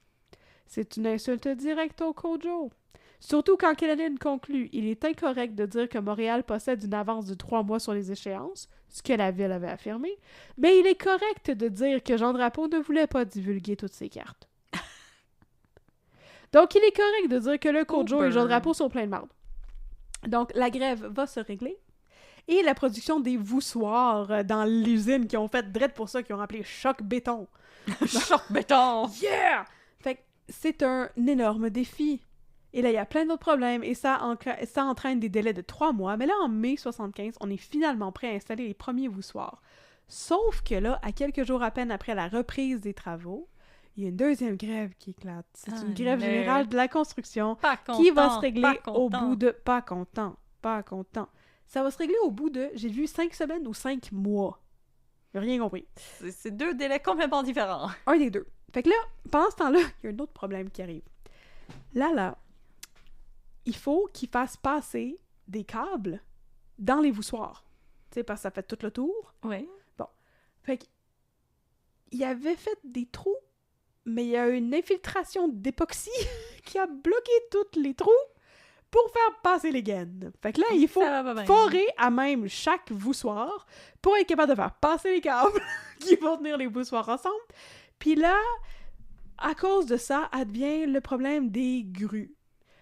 C'est une insulte directe au Kojo. Surtout quand Kaladin conclut, il est incorrect de dire que Montréal possède une avance de 3 mois sur les échéances, ce que la ville avait affirmé, mais il est correct de dire que Jean Drapeau ne voulait pas divulguer toutes ses cartes. Donc, il est correct de dire que le Kojo et Jean Drapeau sont pleins de marde. Donc, la grève va se régler. Et la production des voussoirs dans l'usine qui ont fait dread pour ça, qui ont appelé Choc Béton. Choc Béton! Yeah! Fait que c'est un énorme défi. Et là, il y a plein d'autres problèmes et ça entraîne des délais de 3 mois. Mais là, en mai 75, on est finalement prêt à installer les premiers voussoirs. Sauf que là, à quelques jours à peine après la reprise des travaux, il y a une deuxième grève qui éclate. C'est une grève générale de la construction qui va se régler au bout de... Pas content. Ça va se régler au bout de, j'ai vu 5 semaines ou 5 mois. J'ai rien compris. C'est 2 délais complètement différents. Un des deux. Fait que là, pendant ce temps-là, il y a un autre problème qui arrive. Là, il faut qu'ils fassent passer des câbles dans les voussoirs. Tu sais, parce que ça fait tout le tour. Oui. Bon. Fait que, il avait fait des trous, mais il y a une infiltration d'époxy qui a bloqué tous les trous pour faire passer les gaines. Fait que là, il faut forer à même chaque voussoir pour être capable de faire passer les câbles qui vont tenir les voussoirs ensemble. Puis là, à cause de ça, advient le problème des grues.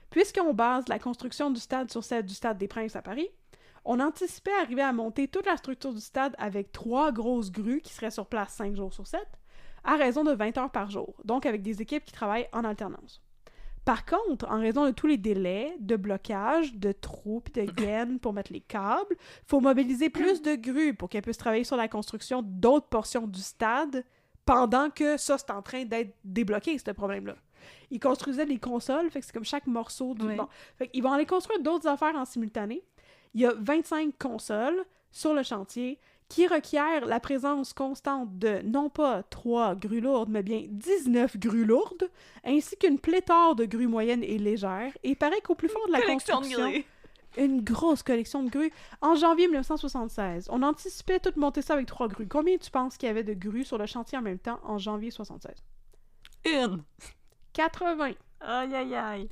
Puisqu'on base la construction du stade sur celle du Stade des Princes à Paris, on anticipait arriver à monter toute la structure du stade avec 3 grosses grues qui seraient sur place 5 jours sur 7, à raison de 20 heures par jour, donc avec des équipes qui travaillent en alternance. Par contre, en raison de tous les délais de blocage, de trous et de gaines pour mettre les câbles, il faut mobiliser plus de grues pour qu'elles puissent travailler sur la construction d'autres portions du stade pendant que ça, c'est en train d'être débloqué, ce problème-là. Ils construisaient des consoles, fait que c'est comme chaque morceau du... Oui. Bon, fait qu'ils vont aller construire d'autres affaires en simultané. Il y a 25 consoles sur le chantier qui requièrent la présence constante de non pas 3 grues lourdes, mais bien 19 grues lourdes, ainsi qu'une pléthore de grues moyennes et légères. Et il paraît qu'au plus fort de la construction... Une grosse collection de grues. En janvier 1976, on anticipait tout monter ça avec 3 grues. Combien tu penses qu'il y avait de grues sur le chantier en même temps en janvier 1976? Une! 80. Aïe, aïe, aïe.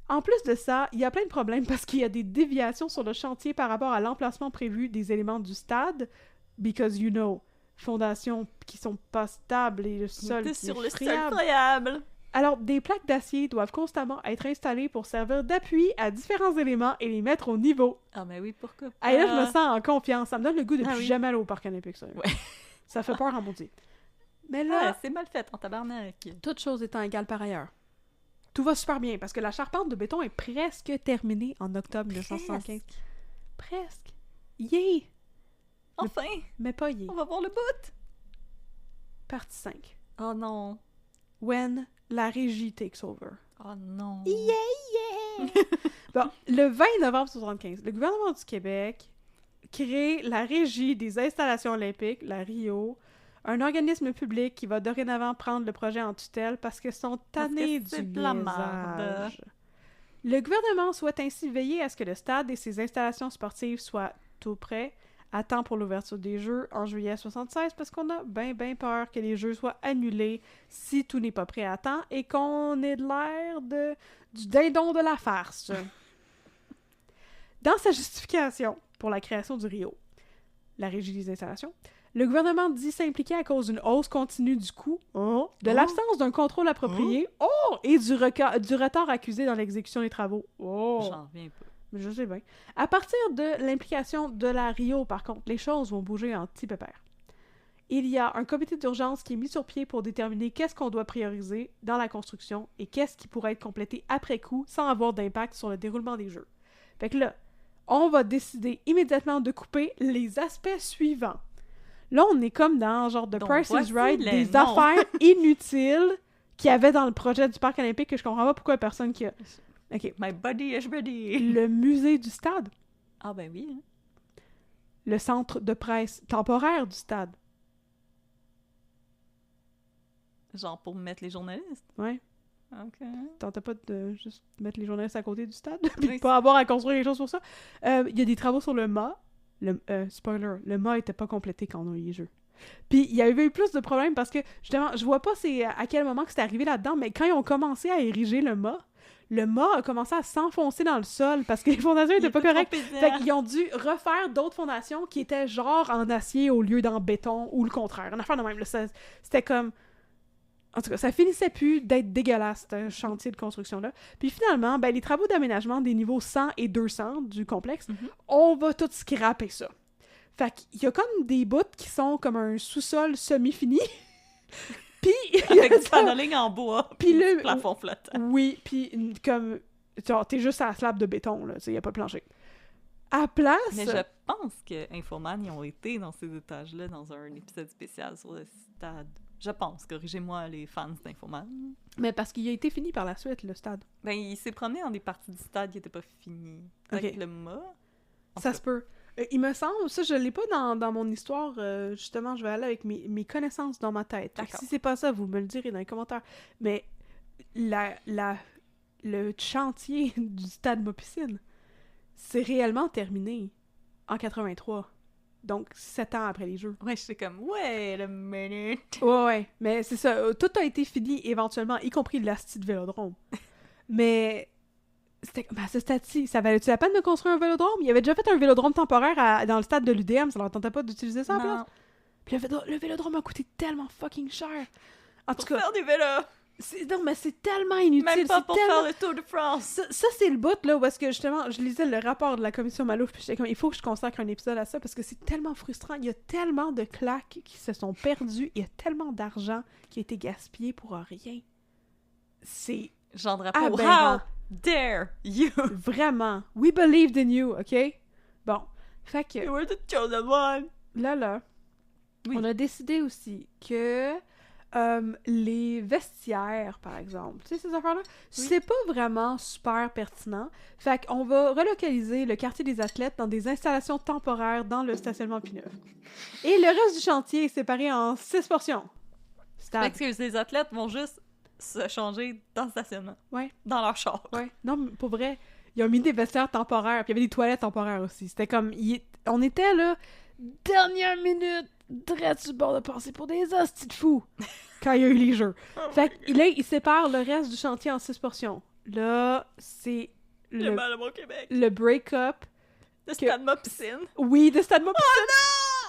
En plus de ça, il y a plein de problèmes parce qu'il y a des déviations sur le chantier par rapport à l'emplacement prévu des éléments du stade. Because, you know, fondations qui sont pas stables et le sol qui sur est le sol friable. friable. Alors, des plaques d'acier doivent constamment être installées pour servir d'appui à différents éléments et les mettre au niveau. Ah, mais oui, pourquoi pas? Et là, je me sens en confiance. Ça me donne le goût de plus oui. jamais aller au parc olympique, ça. Ouais. Ça fait peur en maudit. Mais là, c'est mal fait en tabarnak. toute chose étant égale par ailleurs, tout va super bien parce que la charpente de béton est presque terminée en octobre 1975. Presque. Yeah! Enfin! Mais pas yeah. On va voir le bout! Partie 5. Oh non. When la régie takes over. Oh non. Yeah! Bon, le 20 novembre 1975, le gouvernement du Québec crée la Régie des installations olympiques, la RIO, un organisme public qui va dorénavant prendre le projet en tutelle parce qu'ils sont tannés du de la merde. niaisage. Le gouvernement souhaite ainsi veiller à ce que le stade et ses installations sportives soient tout prêts à temps pour l'ouverture des Jeux en juillet 1976 parce qu'on a bien peur que les Jeux soient annulés si tout n'est pas prêt à temps et qu'on ait de l'air du dindon de la farce. Dans sa justification pour la création du RIO, la Régie des installations, le gouvernement dit s'impliquer à cause d'une hausse continue du coût, de l'absence d'un contrôle approprié, et du retard accusé dans l'exécution des travaux. J'en reviens pas. Je sais bien. À partir de l'implication de la RIO, par contre, les choses vont bouger en petit pépère. Il y a un comité d'urgence qui est mis sur pied pour déterminer qu'est-ce qu'on doit prioriser dans la construction et qu'est-ce qui pourrait être complété après coup sans avoir d'impact sur le déroulement des Jeux. Fait que là, on va décider immédiatement de couper les aspects suivants. Là, on est comme dans genre de Price is Right, des affaires inutiles qu'il y avait dans le projet du Parc olympique que je comprends pas pourquoi personne qui a... OK. My body is ready. Le musée du stade. Ah ben oui. Hein. Le centre de presse temporaire du stade. Genre pour mettre les journalistes. Ouais. OK. Tentais pas de juste mettre les journalistes à côté du stade, puis Oui, de pas avoir à construire les choses pour ça. Il y a des travaux sur le mât. Spoiler, le mât était pas complété quand on a eu les jeux. Puis il y avait eu plus de problèmes parce que, justement, je vois pas c'est à quel moment que c'est arrivé là-dedans, mais quand ils ont commencé à ériger le mât a commencé à s'enfoncer dans le sol parce que les fondations étaient pas correctes. Fait qu'ils ont dû refaire d'autres fondations qui étaient genre en acier au lieu d'en béton ou le contraire. Une affaire de même. Là, c'était comme... En tout cas, ça finissait plus d'être dégueulasse, ce chantier de construction-là. Puis finalement, ben, les travaux d'aménagement des niveaux 100 et 200 du complexe, on va tout scraper ça. Fait qu'il y a comme des bouts qui sont comme un sous-sol semi-fini. Puis... Avec du paneling en bois, puis le plafond flottant. Oui, puis comme... Genre, t'es juste à la slab de béton, là, tu sais, y a pas de plancher. À place... Mais je pense que Infoman, ils ont été dans ces étages-là dans un épisode spécial sur le stade. Je pense, corrigez-moi les fans d'Infoman. Mais parce qu'il a été fini par la suite, le stade. Ben, il s'est promené dans des parties du stade qui n'étaient pas finies. Avec le mât. Ça se peut. Il me semble, ça je l'ai pas dans mon histoire, justement, je vais aller avec mes connaissances dans ma tête. Si c'est pas ça, vous me le direz dans les commentaires. Mais le chantier du stade Mopicine, c'est réellement terminé en 83. Donc, 7 ans après les jeux. Ouais, je suis comme, wait a minute. Ouais, mais c'est ça. Tout a été fini éventuellement, y compris l'asti de vélodrome. Mais... ce stade-ci, ça valait-tu la peine de construire un vélodrome? Il avait déjà fait un vélodrome temporaire dans le stade de l'UDM, ça leur tentait pas d'utiliser ça en place? Puis le vélodrome a coûté tellement fucking cher. En tout cas, faire du vélo! Non, mais c'est tellement inutile. Même pas pour faire le Tour de France! Ça, c'est le bout, là, où est-ce que, justement, je lisais le rapport de la commission Malouf, puis j'étais comme, il faut que je consacre un épisode à ça, parce que c'est tellement frustrant. Il y a tellement de claques qui se sont perdues, il y a tellement d'argent qui a été gaspillé pour rien. C'est Genre drapeau. How dare you! Vraiment. We believed in you, OK? Bon. Fait que... You were the chosen one! Là, oui. On a décidé aussi que les vestiaires, par exemple, tu sais, ces affaires-là, c'est pas vraiment super pertinent. Fait qu'on va relocaliser le quartier des athlètes dans des installations temporaires dans le stationnement P9. Et le reste du chantier est séparé en 6 portions. Fait que les athlètes vont juste se changer dans le stationnement. Ouais. Dans leur char. Ouais. Non, mais pour vrai, ils ont mis des vestiaires temporaires, puis il y avait des toilettes temporaires aussi. C'était comme... On était, là, dernière minute, direct sur le bord de passer pour des hosties de fous, quand il y a eu les jeux. Fait que là, ils séparent le reste du chantier en 6 portions. Là, c'est... J'ai mal à mon Québec. Le break-up. Le stade Mopicine. Oui, le stade Mopicine. Oh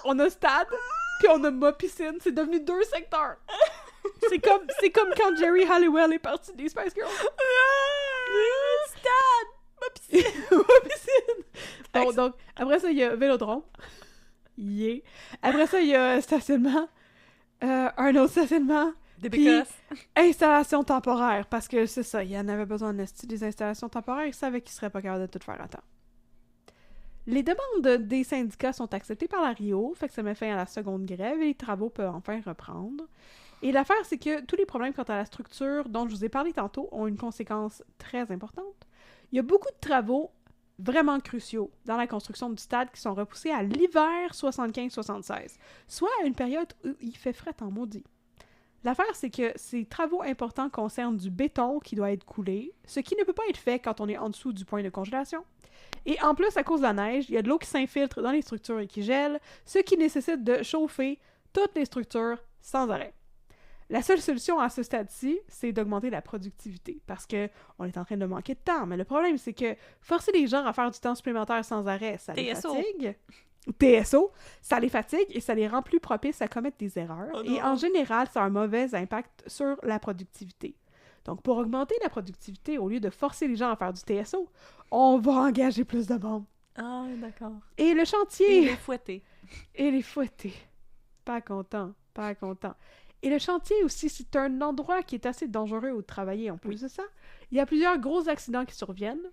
non! On a stade, puis on a Mopicine. C'est devenu 2 secteurs. C'est comme quand Jerry Halliwell est parti des Spice Girls. Stade! Mopicine! Bon, donc, après ça, il y a Vélodrome. Yeah. Après ça, il y a stationnement. Un autre stationnement. Des bécosses. Installation temporaire. Parce que c'est ça, il y en avait besoin des installations temporaires. Ils savaient qu'ils seraient pas capables de tout faire à temps. Les demandes des syndicats sont acceptées par la Rio, fait que ça met fin à la seconde grève et les travaux peuvent enfin reprendre. Et l'affaire, c'est que tous les problèmes quant à la structure dont je vous ai parlé tantôt ont une conséquence très importante. Il y a beaucoup de travaux vraiment cruciaux dans la construction du stade qui sont repoussés à l'hiver 75-76, soit à une période où il fait fret en maudit. L'affaire, c'est que ces travaux importants concernent du béton qui doit être coulé, ce qui ne peut pas être fait quand on est en dessous du point de congélation. Et en plus, à cause de la neige, il y a de l'eau qui s'infiltre dans les structures et qui gèle, ce qui nécessite de chauffer toutes les structures sans arrêt. La seule solution à ce stade-ci, c'est d'augmenter la productivité, parce que on est en train de manquer de temps. Mais le problème, c'est que forcer les gens à faire du temps supplémentaire sans arrêt, ça les fatigue. TSO, ça les fatigue et ça les rend plus propices à commettre des erreurs. Oh et en général, ça a un mauvais impact sur la productivité. Donc, pour augmenter la productivité, au lieu de forcer les gens à faire du TSO, on va engager plus de monde. Ah, d'accord. Et le chantier... Et les fouettés. Et les fouettés. Pas content, pas content. Et le chantier aussi, c'est un endroit qui est assez dangereux où travailler en plus de ça. Il y a plusieurs gros accidents qui surviennent.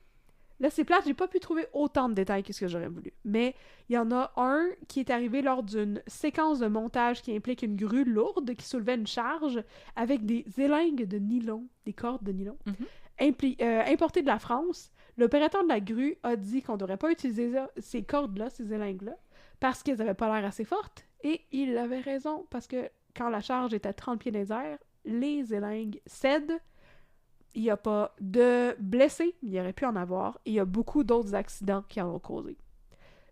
Là, c'est plate, j'ai pas pu trouver autant de détails que ce que j'aurais voulu. Mais il y en a un qui est arrivé lors d'une séquence de montage qui implique une grue lourde qui soulevait une charge avec des élingues de nylon, des cordes de nylon, importées de la France. L'opérateur de la grue a dit qu'on ne devrait pas utiliser ces cordes-là, ces élingues-là, parce qu'elles n'avaient pas l'air assez fortes. Et il avait raison, parce que quand la charge est à 30 pieds dans les airs, les élingues cèdent, il n'y a pas de blessés, il y aurait pu en avoir, et il y a beaucoup d'autres accidents qui en ont causé.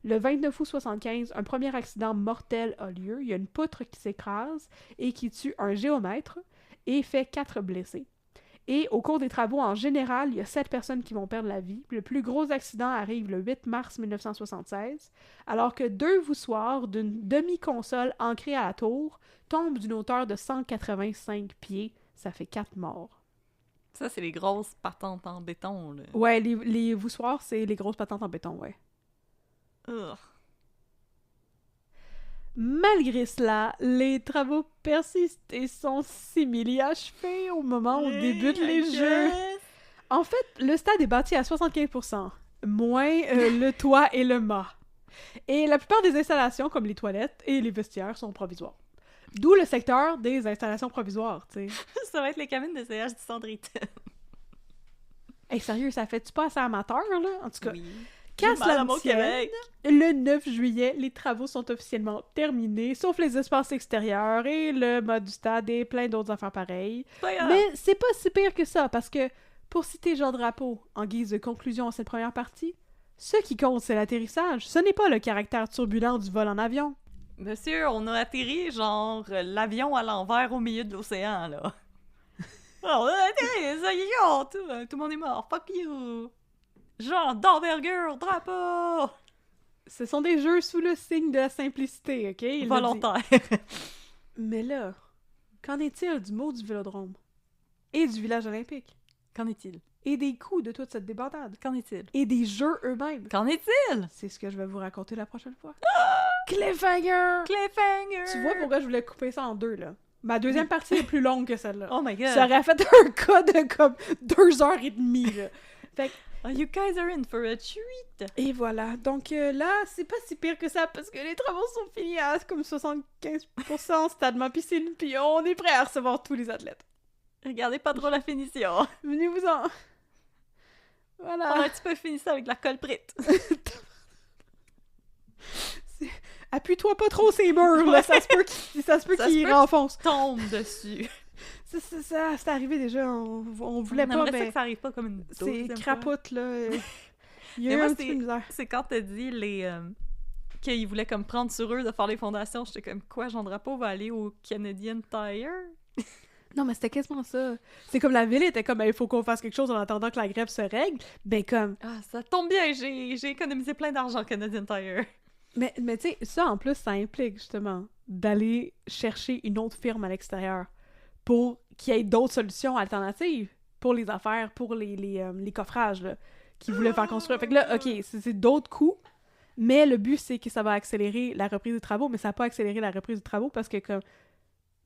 Le 29 août 75, un premier accident mortel a lieu. Il y a une poutre qui s'écrase et qui tue un géomètre et fait 4 blessés. Et au cours des travaux, en général, il y a 7 personnes qui vont perdre la vie. Le plus gros accident arrive le 8 mars 1976, alors que 2 voussoirs d'une demi-console ancrée à la tour tombent d'une hauteur de 185 pieds. Ça fait 4 morts. Ça, c'est les grosses patentes en béton, là. Ouais, les voussoirs, c'est les grosses patentes en béton, ouais. Ugh. Malgré cela, les travaux persistent et sont simili-achevés au moment où débutent les jeux. En fait, le stade est bâti à 75%, moins le toit et le mât. Et la plupart des installations, comme les toilettes et les vestiaires, sont provisoires. D'où le secteur des installations provisoires, tu sais. Ça va être les cabines d'essayage du Cendrité. Hey, sérieux, ça fait-tu pas assez amateur, là? En tout cas, Oui. qu'à cela au ne tienne, Québec. le 9 juillet, les travaux sont officiellement terminés, sauf les espaces extérieurs et le mode du stade et plein d'autres affaires pareilles. Pas grave. Mais c'est pas si pire que ça, parce que, pour citer Jean Drapeau, en guise de conclusion à cette première partie, ce qui compte, c'est l'atterrissage. Ce n'est pas le caractère turbulent du vol en avion. Monsieur, on a atterri, genre, l'avion à l'envers au milieu de l'océan, là. On a atterri, ça y est, tout le monde est mort, fuck you! Genre, d'envergure, drapeau! Ce sont des jeux sous le signe de la simplicité, ok? Il l'a dit. Volontaire. Mais là, qu'en est-il du mot du Vélodrome? Et du village olympique? Qu'en est-il? Et des coups de toute cette débandade? Qu'en est-il? Et des jeux eux-mêmes? Qu'en est-il? C'est ce que je vais vous raconter la prochaine fois. Cliffhanger! Cliffhanger! Tu vois pourquoi je voulais couper ça en 2, là? Ma deuxième partie est plus longue que celle-là. Oh my god! Ça aurait fait un cas de comme 2h30, là. Fait que, Oh, you guys are in for a treat! et voilà. Donc là, c'est pas si pire que ça, parce que les travaux sont finis à comme 75% stade ma piscine, puis on est prêt à recevoir tous les athlètes. Regardez pas trop la finition. Venez-vous-en! On Voilà. a un petit peu fini ça avec la colprite. Appuie-toi pas trop ces murs, là. Ça se peut Ça qu'ils se peut renfoncent. Tombe dessus. C'est arrivé déjà. On voulait On pas, aimerait ça mais que ça arrive pas comme une c'est deuxième fois. crapoute, là. Il y a Mais eu moi, un petit peu de misère. C'est quand t'as dit qu'ils voulaient comme prendre sur eux de faire les fondations. J'étais comme, quoi, Jean Drapeau va aller au Canadian Tire? Non, mais c'était quasiment ça. C'est comme la ville était comme, il faut qu'on fasse quelque chose en attendant que la grève se règle. Ben comme... Ah, ça tombe bien, j'ai économisé plein d'argent au Canadian Tire. Mais tu sais, ça, en plus, ça implique, justement, d'aller chercher une autre firme à l'extérieur pour qu'il y ait d'autres solutions alternatives pour les affaires, pour les coffrages, là, qu'ils voulaient faire construire. Fait que là, OK, c'est d'autres coûts, mais le but, c'est que ça va accélérer la reprise des travaux, mais ça n'a pas accéléré la reprise des travaux parce que, comme,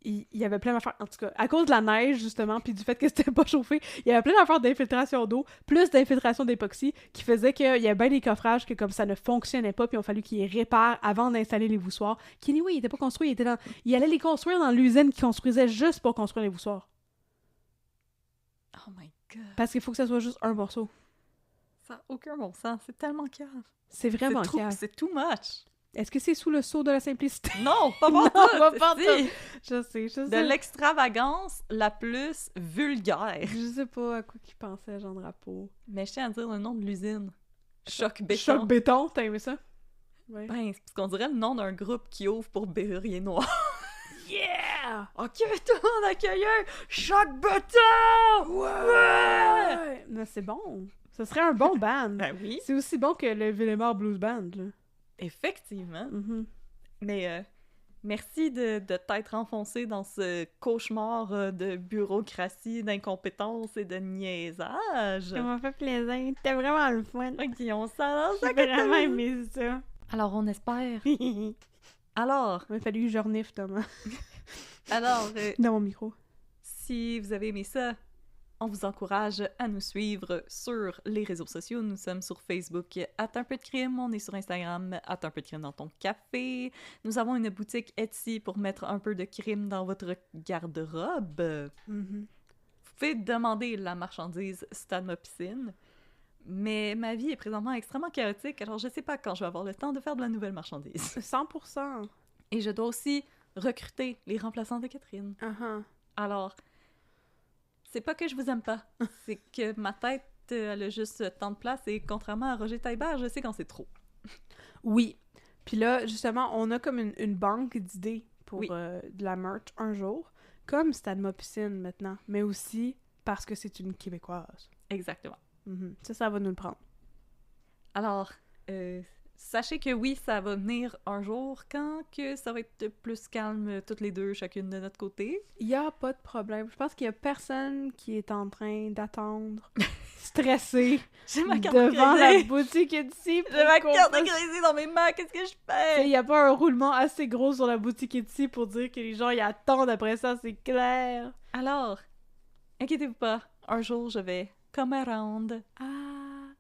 il y avait plein d'affaires, en tout cas, à cause de la neige, justement, puis du fait que c'était pas chauffé, il y avait plein d'affaires d'infiltration d'eau, plus d'infiltration d'époxy, qui faisait qu'il y avait bien des coffrages que, comme ça ne fonctionnait pas, puis il a fallu qu'ils réparent avant d'installer les voussoirs, qui, anyway, ils étaient pas construits, il allait les construire dans l'usine qui construisait juste pour construire les voussoirs. Oh my god. Parce qu'il faut que ça soit juste un morceau. Ça n'a aucun bon sens. C'est tellement cave. C'est vraiment C'est trop- cave. C'est too much. Est-ce que c'est sous le sceau de la simplicité? Non, pas Non, pour pas ça. pantoute. Je sais. De l'extravagance la plus vulgaire. Je sais pas à quoi qu'il pensait, Jean Drapeau. Mais je tiens à dire le nom de l'usine. Choc béton. Choc béton, t'as aimé ça? Ouais. Ben, c'est parce qu'on dirait le nom d'un groupe qui ouvre pour Berrurier Noir. Yeah! Ok, tout le monde accueilleur! Choc béton! Ouais! Mais c'est bon. Ce serait un bon band. Ben oui. C'est aussi bon que le Villemort Blues Band, là. Effectivement. Mhm. Mais merci de t'être enfoncé dans ce cauchemar de bureaucratie, d'incompétence et de niaisage. Ça m'a fait plaisir. C'était vraiment le fun. Ok, on s'en J'ai vraiment aimé ça. Alors, on espère. Il Alors, m'a fallu que je renifle, Thomas, alors dans mon micro. si vous avez aimé ça, on vous encourage à nous suivre sur les réseaux sociaux. Nous sommes sur Facebook @unpeudecrime, on est sur Instagram @unpeudecrime dans ton café. Nous avons une boutique Etsy pour mettre un peu de crime dans votre garde-robe. Mhm. Vous pouvez demander la marchandise Stade ma piscine. Mais ma vie est présentement extrêmement chaotique, alors je sais pas quand je vais avoir le temps de faire de la nouvelle marchandise. 100%. Et je dois aussi recruter les remplaçants de Catherine. Uh-huh. Alors, C'est pas que je vous aime pas. C'est que ma tête, elle a juste tant de place et contrairement à Roger Taillebert, je sais quand c'est trop. Oui. Puis là, justement, on a comme une banque d'idées pour Oui. de la merch un jour, comme Stade Mopicine maintenant, mais aussi parce que c'est une Québécoise. Exactement. Ça va nous le prendre. Alors, sachez que oui, ça va venir un jour quand que ça va être plus calme toutes les deux, chacune de notre côté. Il y a pas de problème. Je pense qu'il y a personne qui est en train d'attendre, stressé, J'ai ma carte devant de la crédit. boutique Etsy. J'ai ma carte de crédit dans mes mains, qu'est-ce que je fais? Il n'y a pas un roulement assez gros sur la boutique Etsy pour dire que les gens y attendent après ça, c'est clair. Alors, inquiétez-vous pas, un jour je vais come around. Ah.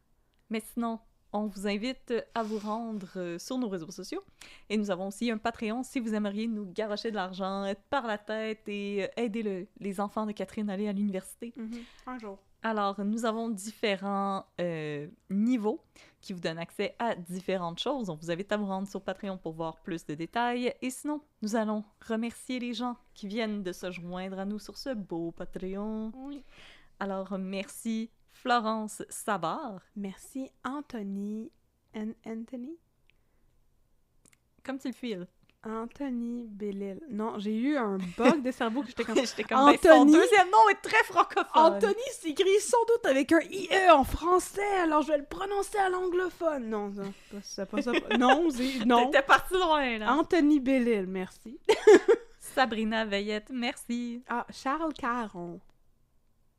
Mais sinon, on vous invite à vous rendre sur nos réseaux sociaux. Et nous avons aussi un Patreon si vous aimeriez nous garocher de l'argent par la tête et aider les enfants de Catherine à aller à l'université. Un jour. Alors, nous avons différents niveaux qui vous donnent accès à différentes choses. On vous invite à vous rendre sur Patreon pour voir plus de détails. Et sinon, nous allons remercier les gens qui viennent de se joindre à nous sur ce beau Patreon. Oui. Alors, merci Florence Savard. Merci Anthony. Anthony? Comme tu le files. Anthony Bellil. Non, j'ai eu un bug de cerveau que j'étais comme... J'étais comme, ben, son Anthony? deuxième nom est très francophone. Anthony s'écrit sans doute avec un IE en français, alors je vais le prononcer à l'anglophone. Non, c'est pas ça. Non, non. T'étais parti loin, là. Anthony Bellil, merci. Sabrina Veillette, merci. Ah, Charles Caron.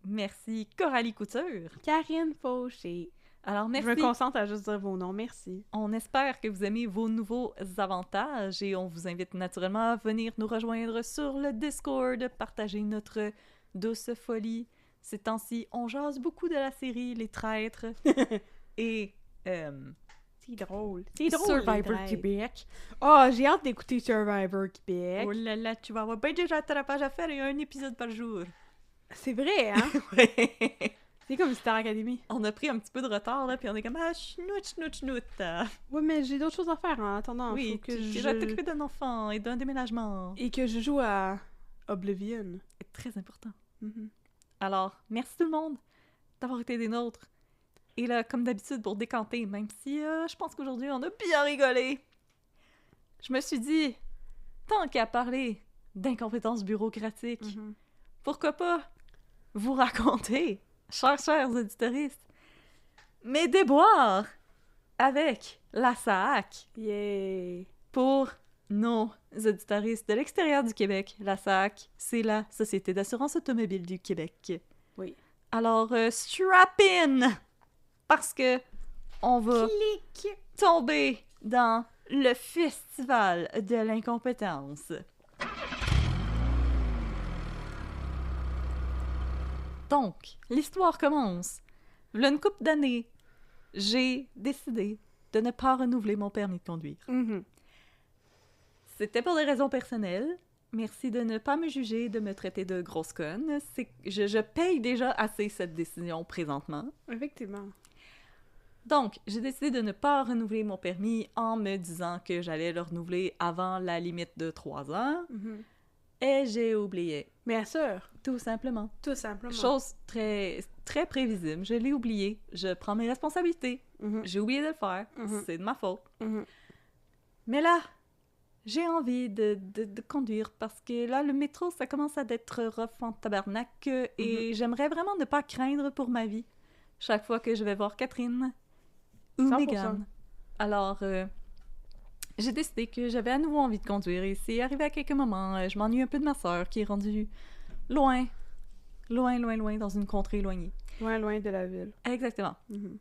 Merci. Coralie Couture. Karine Fauché. Alors, merci. Je me concentre à juste dire vos noms, merci. On espère que vous aimez vos nouveaux avantages et on vous invite naturellement à venir nous rejoindre sur le Discord, partager notre douce folie. Ces temps-ci, on jase beaucoup de la série Les Traîtres et c'est drôle. C'est drôle, Survivor Québec. Oh, j'ai hâte d'écouter Survivor Québec. Oh là là, tu vas avoir bien des rattrapages à faire et un épisode par jour. C'est vrai, hein? Ouais. C'est comme Star Academy. On a pris un petit peu de retard, là, puis on est comme « Ah, chnout. Ouais, mais j'ai d'autres choses à faire en attendant. Oui, faut que tu vas t'occuper d'un enfant et d'un déménagement. Et que je joue à Oblivion. C'est très important. Mm-hmm. Alors, merci tout le monde d'avoir été des nôtres. Et là, comme d'habitude, pour décanter, même si je pense qu'aujourd'hui, on a bien rigolé, je me suis dit, tant qu'à parler d'incompétences bureaucratiques, pourquoi pas vous raconter, chers auditoristes, mes déboires avec la SAAC. Yay! Pour nos auditoristes de l'extérieur du Québec, la SAAC, c'est la Société d'assurance automobile du Québec. Oui. Alors, strap in! Parce que on va tomber dans le festival de l'incompétence. Donc, l'histoire commence. Il y a une couple d'années, j'ai décidé de ne pas renouveler mon permis de conduire. C'était pour des raisons personnelles. Merci de ne pas me juger, de me traiter de grosse conne. Je paye déjà assez cette décision présentement. Effectivement. Donc, j'ai décidé de ne pas renouveler mon permis en me disant que j'allais le renouveler avant la limite de 3 ans. Et j'ai oublié. Bien sûr. Tout simplement. Tout simplement. Chose très, très prévisible. Je l'ai oublié. Je prends mes responsabilités. J'ai oublié de le faire. C'est de ma faute. Mais là, j'ai envie de conduire parce que là, le métro, ça commence à être rough en tabarnak et j'aimerais vraiment ne pas craindre pour ma vie chaque fois que je vais voir Catherine ou 100%. Megan. Alors, j'ai décidé que j'avais à nouveau envie de conduire et c'est arrivé à quelques moments. Je m'ennuie un peu de ma sœur qui est rendue loin, dans une contrée éloignée. Loin de la ville. Exactement.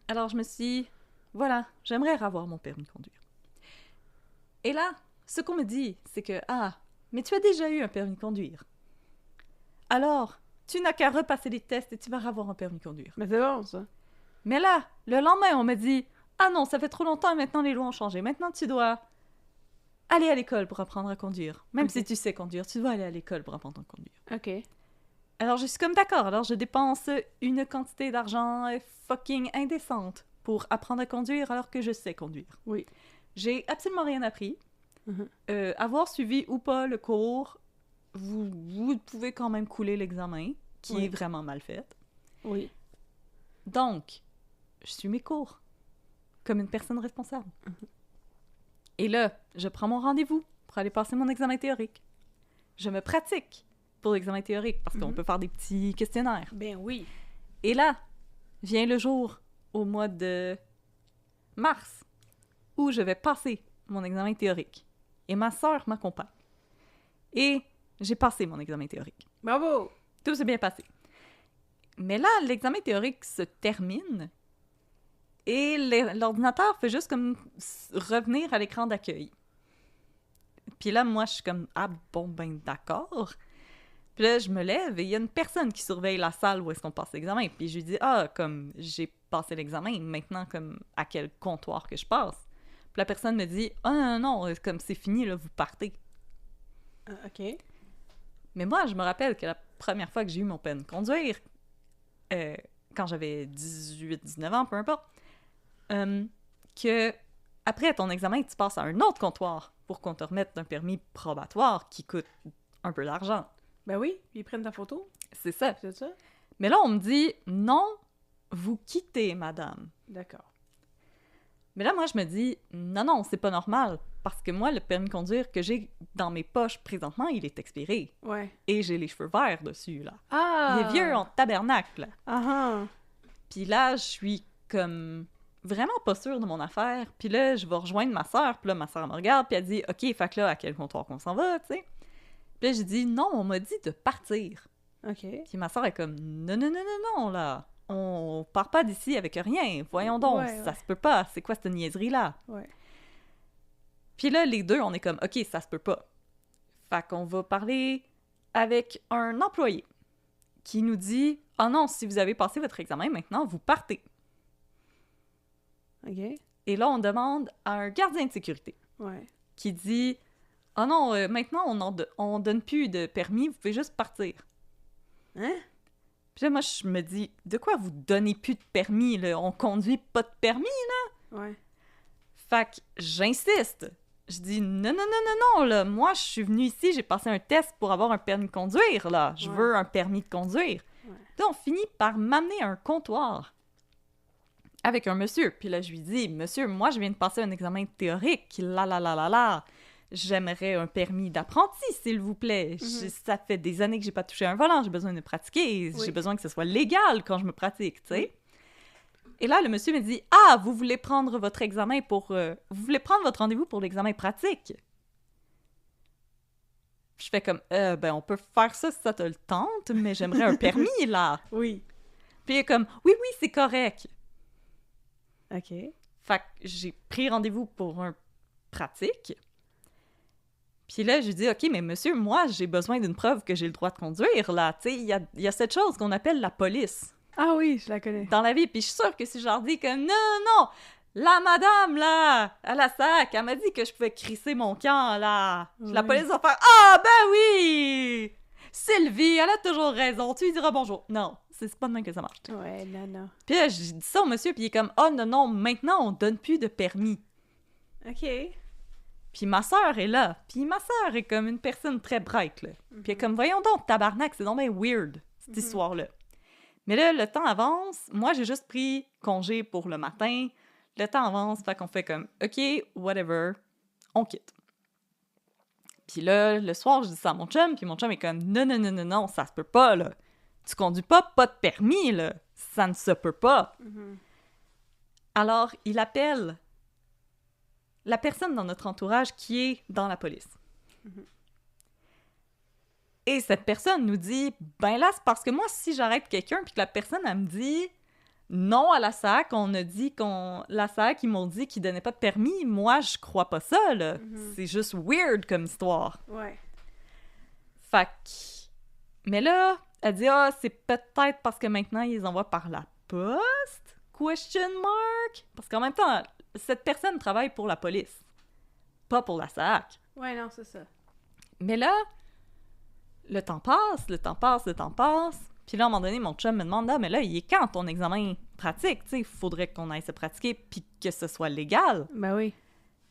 Alors, je me suis dit, voilà, j'aimerais avoir mon permis de conduire. Et là, ce qu'on me dit, c'est que, mais tu as déjà eu un permis de conduire. Alors, tu n'as qu'à repasser les tests et tu vas avoir un permis de conduire. Mais c'est bon, ça. Mais là, le lendemain, on me dit, ah non, ça fait trop longtemps et maintenant les lois ont changé. Maintenant, tu dois aller à l'école pour apprendre à conduire. Même si tu sais conduire, tu dois aller à l'école pour apprendre à conduire. OK. Alors, je suis comme d'accord. Alors, je dépense une quantité d'argent fucking indécente pour apprendre à conduire alors que je sais conduire. Oui. J'ai absolument rien appris. Avoir suivi ou pas le cours, vous pouvez quand même couler l'examen, qui est vraiment mal faite. Oui. Donc, je suis mes cours comme une personne responsable. Et là, je prends mon rendez-vous pour aller passer mon examen théorique. Je me pratique pour l'examen théorique parce qu'on peut faire des petits questionnaires. Ben oui. Et là, vient le jour au mois de mars où je vais passer mon examen théorique. Et ma sœur m'accompagne. Et j'ai passé mon examen théorique. Bravo! Tout s'est bien passé. Mais là, l'examen théorique se termine et l'ordinateur fait juste comme revenir à l'écran d'accueil. Puis là, moi, je suis comme « Ah bon, ben d'accord ». Puis là, je me lève et il y a une personne qui surveille la salle où est-ce qu'on passe l'examen. Puis je lui dis « Ah, comme j'ai passé l'examen, maintenant, comme à quel comptoir que je passe? » Puis la personne me dit « Ah non, comme c'est fini, là, vous partez. » OK. Mais moi, je me rappelle que la première fois que j'ai eu mon permis de conduire, quand j'avais 18-19 ans, peu importe, que après ton examen, tu passes à un autre comptoir pour qu'on te remette un permis probatoire qui coûte un peu d'argent. Ben oui, puis ils prennent ta photo. C'est ça. C'est ça? Mais là, on me dit « Non, vous quittez, madame. » D'accord. Mais là, moi, je me dis « Non, c'est pas normal. Parce que moi, le permis de conduire que j'ai dans mes poches présentement, il est expiré. Ouais. Et j'ai les cheveux verts dessus, là. Ah! Il est vieux en tabernacle, là. Ah! Puis là, je suis comme vraiment pas sûre de mon affaire. Puis là, je vais rejoindre ma sœur. Puis là, ma sœur me regarde, puis elle dit « OK, fait que là, à quel comptoir qu'on s'en va, tu sais? » Puis là, j'ai dit « Non, on m'a dit de partir. » OK. Puis ma sœur est comme « Non, là. On part pas d'ici avec rien. Voyons donc, ça se peut pas. C'est quoi cette niaiserie-là? » Ouais. Puis là, les deux, on est comme « OK, ça se peut pas. » Fait qu'on va parler avec un employé qui nous dit « Ah non, si vous avez passé votre examen, maintenant, vous partez. » OK. Et là, on demande à un gardien de sécurité Ouais. qui dit « Ah non, maintenant, on donne plus de permis, vous pouvez juste partir. » Hein? Puis là, moi, je me dis « De quoi vous donnez plus de permis, là? On conduit pas de permis, là? » Ouais. Fait que j'insiste. Je dis « Non, là, moi, je suis venue ici, j'ai passé un test pour avoir un permis de conduire, là. Je veux un permis de conduire. » Là, on finit par m'amener à un comptoir avec un monsieur. Puis là, je lui dis « Monsieur, moi, je viens de passer un examen théorique. Là. J'aimerais un permis d'apprenti, s'il vous plaît. Ça fait des années que j'ai pas touché un volant. J'ai besoin de pratiquer. J'ai besoin que ce soit légal quand je me pratique, tu sais. » Et là, le monsieur me dit « Ah, vous voulez prendre votre examen pour... vous voulez prendre votre rendez-vous pour l'examen pratique? » Je fais comme « Ben, on peut faire ça si ça te le tente, mais j'aimerais un permis, là. » Oui. Puis il est comme « Oui, c'est correct. » OK. Fait que j'ai pris rendez-vous pour un pratique. Puis là, je lui dis « OK, mais monsieur, moi, j'ai besoin d'une preuve que j'ai le droit de conduire, là. Tu sais, il y a cette chose qu'on appelle la police. » Ah oui, je la connais. Dans la vie, puis je suis sûre que si je leur dis que non, la madame, là, à la SAC, elle m'a dit que je pouvais crisser mon camp, là. Oui. La police va faire « Ah, ben oui! Sylvie, elle a toujours raison, tu lui diras bonjour. » Non, c'est pas de même que ça marche. Ouais, non. Puis là, j'ai dit ça au monsieur, puis il est comme « Oh non, maintenant, on donne plus de permis. » OK. Puis ma sœur est là, puis ma sœur est comme une personne très bright, là. Puis elle est comme « Voyons donc, tabarnak, c'est donc bien weird, cette histoire-là. » Mais là, le temps avance. Moi, j'ai juste pris congé pour le matin. Le temps avance, fait qu'on fait comme « OK, whatever, on quitte. » Puis là, le soir, je dis ça à mon chum, puis mon chum est comme « Non, ça se peut pas, là. Tu conduis pas de permis, là. Ça ne se peut pas. » Alors, il appelle la personne dans notre entourage qui est dans la police. Et cette personne nous dit « Ben là, c'est parce que moi, si j'arrête quelqu'un puis que la personne, elle me dit non à la SAC, on a dit la SAC, ils m'ont dit qu'ils donnaient pas de permis, moi, je crois pas ça, là. C'est juste weird comme histoire. » Ouais. Fait que... Mais là, elle dit « Ah, c'est peut-être parce que maintenant, ils les envoient par la poste? Question mark? » Parce qu'en même temps, cette personne travaille pour la police, pas pour la SAC. Ouais, non, c'est ça. Mais là... Le temps passe. Puis là, à un moment donné, mon chum me demande « Ah, mais là, il est quand ton examen pratique? Tu sais, il faudrait qu'on aille se pratiquer puis que ce soit légal. » Ben oui.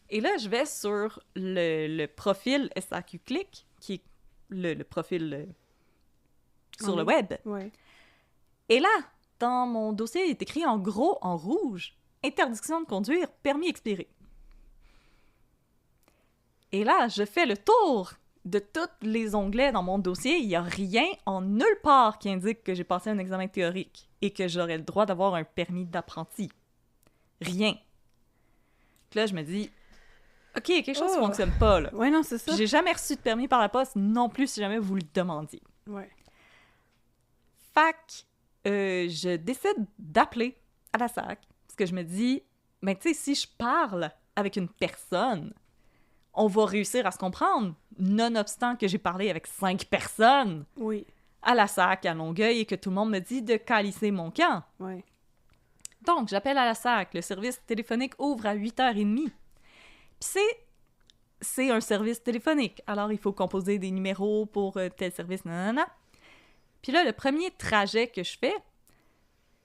Et là, je vais sur le profil SAQ Click, qui est le profil sur le web. Ouais. Et là, dans mon dossier, il est écrit en gros, en rouge, « Interdiction de conduire, permis expiré ». Et là, je fais le tour de tous les onglets dans mon dossier. Il n'y a rien en nulle part qui indique que j'ai passé un examen théorique et que j'aurais le droit d'avoir un permis d'apprenti. Rien. Puis là, je me dis, OK, quelque chose ne fonctionne pas, là. Ouais, non, c'est ça. Puis j'ai jamais reçu de permis par la poste non plus si jamais vous le demandiez. Ouais. Fac, je décide d'appeler à la SAC parce que je me dis, ben tu sais, si je parle avec une personne, on va réussir à se comprendre, nonobstant que j'ai parlé avec 5 personnes Oui. à la SAC, à Longueuil, et que tout le monde me dit de calisser mon camp. Ouais. Donc, j'appelle à la SAC. Le service téléphonique ouvre à 8h30. Puis c'est un service téléphonique. Alors, il faut composer des numéros pour tel service, nanana. Puis là, le premier trajet que je fais,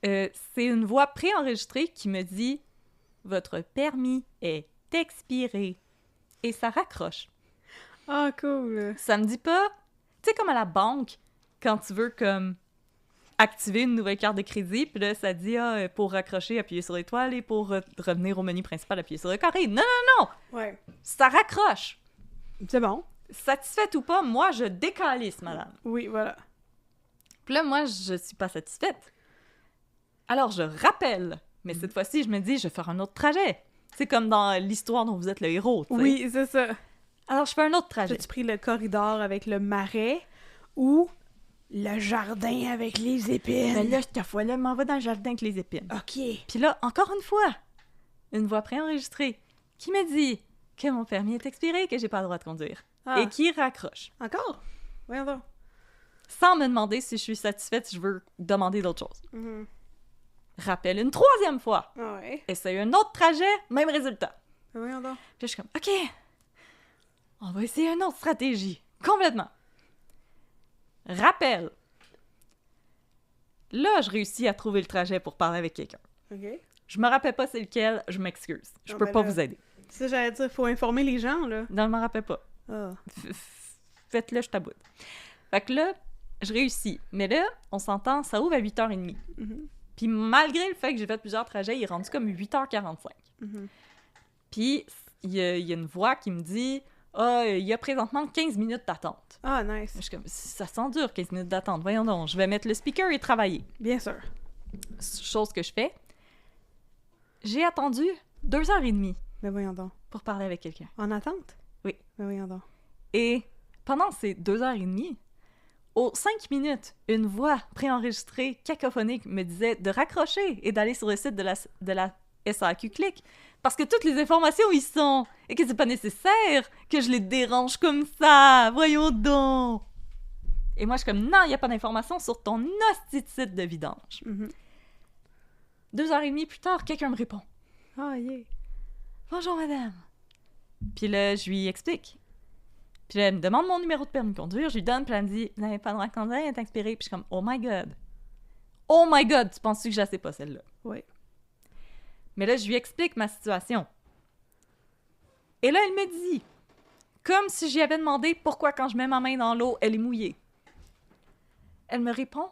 c'est une voix préenregistrée qui me dit « Votre permis est expiré ». Et ça raccroche. Ah, cool. Ça me dit pas... Tu sais, comme à la banque, quand tu veux comme activer une nouvelle carte de crédit, puis là, ça dit pour raccrocher, appuyez sur l'étoile, et pour revenir au menu principal, appuyez sur le carré. Non, non, non! Ouais. Ça raccroche. C'est bon. Satisfaite ou pas, moi, je décalisse, madame. Oui, voilà. Puis là, moi, je suis pas satisfaite. Alors, je rappelle. Mais cette fois-ci, je me dis, je vais faire un autre trajet. C'est comme dans l'histoire dont vous êtes le héros, tu sais. Oui, c'est ça. Alors, je fais un autre trajet. As-tu pris le corridor avec le marais ou le jardin avec les épines? Ben là, cette fois-là, je m'en vais dans le jardin avec les épines. OK. Puis là, encore une fois, une voix préenregistrée qui me dit que mon permis est expiré, que j'ai pas le droit de conduire. Ah. Et qui raccroche. Encore? Voyons donc. Sans me demander si je suis satisfaite, si je veux demander d'autres choses. Mhm. Rappelle une troisième fois. Ah ouais. Essaye un autre trajet, même résultat. Voyons donc. Puis je suis comme, OK, on va essayer une autre stratégie. Complètement. Rappel. Là, je réussis à trouver le trajet pour parler avec quelqu'un. OK. Je me rappelle pas c'est lequel, je m'excuse. Je Ah, peux ben pas là. vous aider. Ça, j'allais dire, faut informer les gens, là. Non, je me rappelle pas. Ah. Faites-le, je t'aboute. Fait que là, je réussis. Mais là, on s'entend, ça ouvre à 8h30. Mhm. Puis malgré le fait que j'ai fait plusieurs trajets, il est rendu comme 8h45. Mhm. Puis il y a une voix qui me dit « Ah, il y a présentement 15 minutes d'attente. Ah, nice. » Je suis comme « Ça s'endure, 15 minutes d'attente. Voyons donc, je vais mettre le speaker et travailler. Bien sûr. » Chose que je fais. J'ai attendu 2h30 Mais voyons donc. pour parler avec quelqu'un. En attente? Oui. Mais voyons donc. Et pendant ces 2h30, aux 5 minutes, une voix préenregistrée cacophonique me disait de raccrocher et d'aller sur le site de la SAQ Click parce que toutes les informations y sont et que c'est pas nécessaire que je les dérange comme ça. Voyons donc. Et moi, je suis comme, non, il n'y a pas d'informations sur ton hostie de site de vidange. Mhm. 2h30 plus tard, quelqu'un me répond. Ah, yeah. Bonjour, madame. Puis là, je lui explique. Puis là, elle me demande mon numéro de permis de conduire, je lui donne, puis elle me dit « Vous n'avez pas le droit de conduire, elle est expirée. » Puis je suis comme « Oh my God! Oh my God! Tu penses-tu que je la sais pas, celle-là? » Oui. Mais là, je lui explique ma situation. Et là, elle me dit, comme si j'y avais demandé pourquoi quand je mets ma main dans l'eau, elle est mouillée. Elle me répond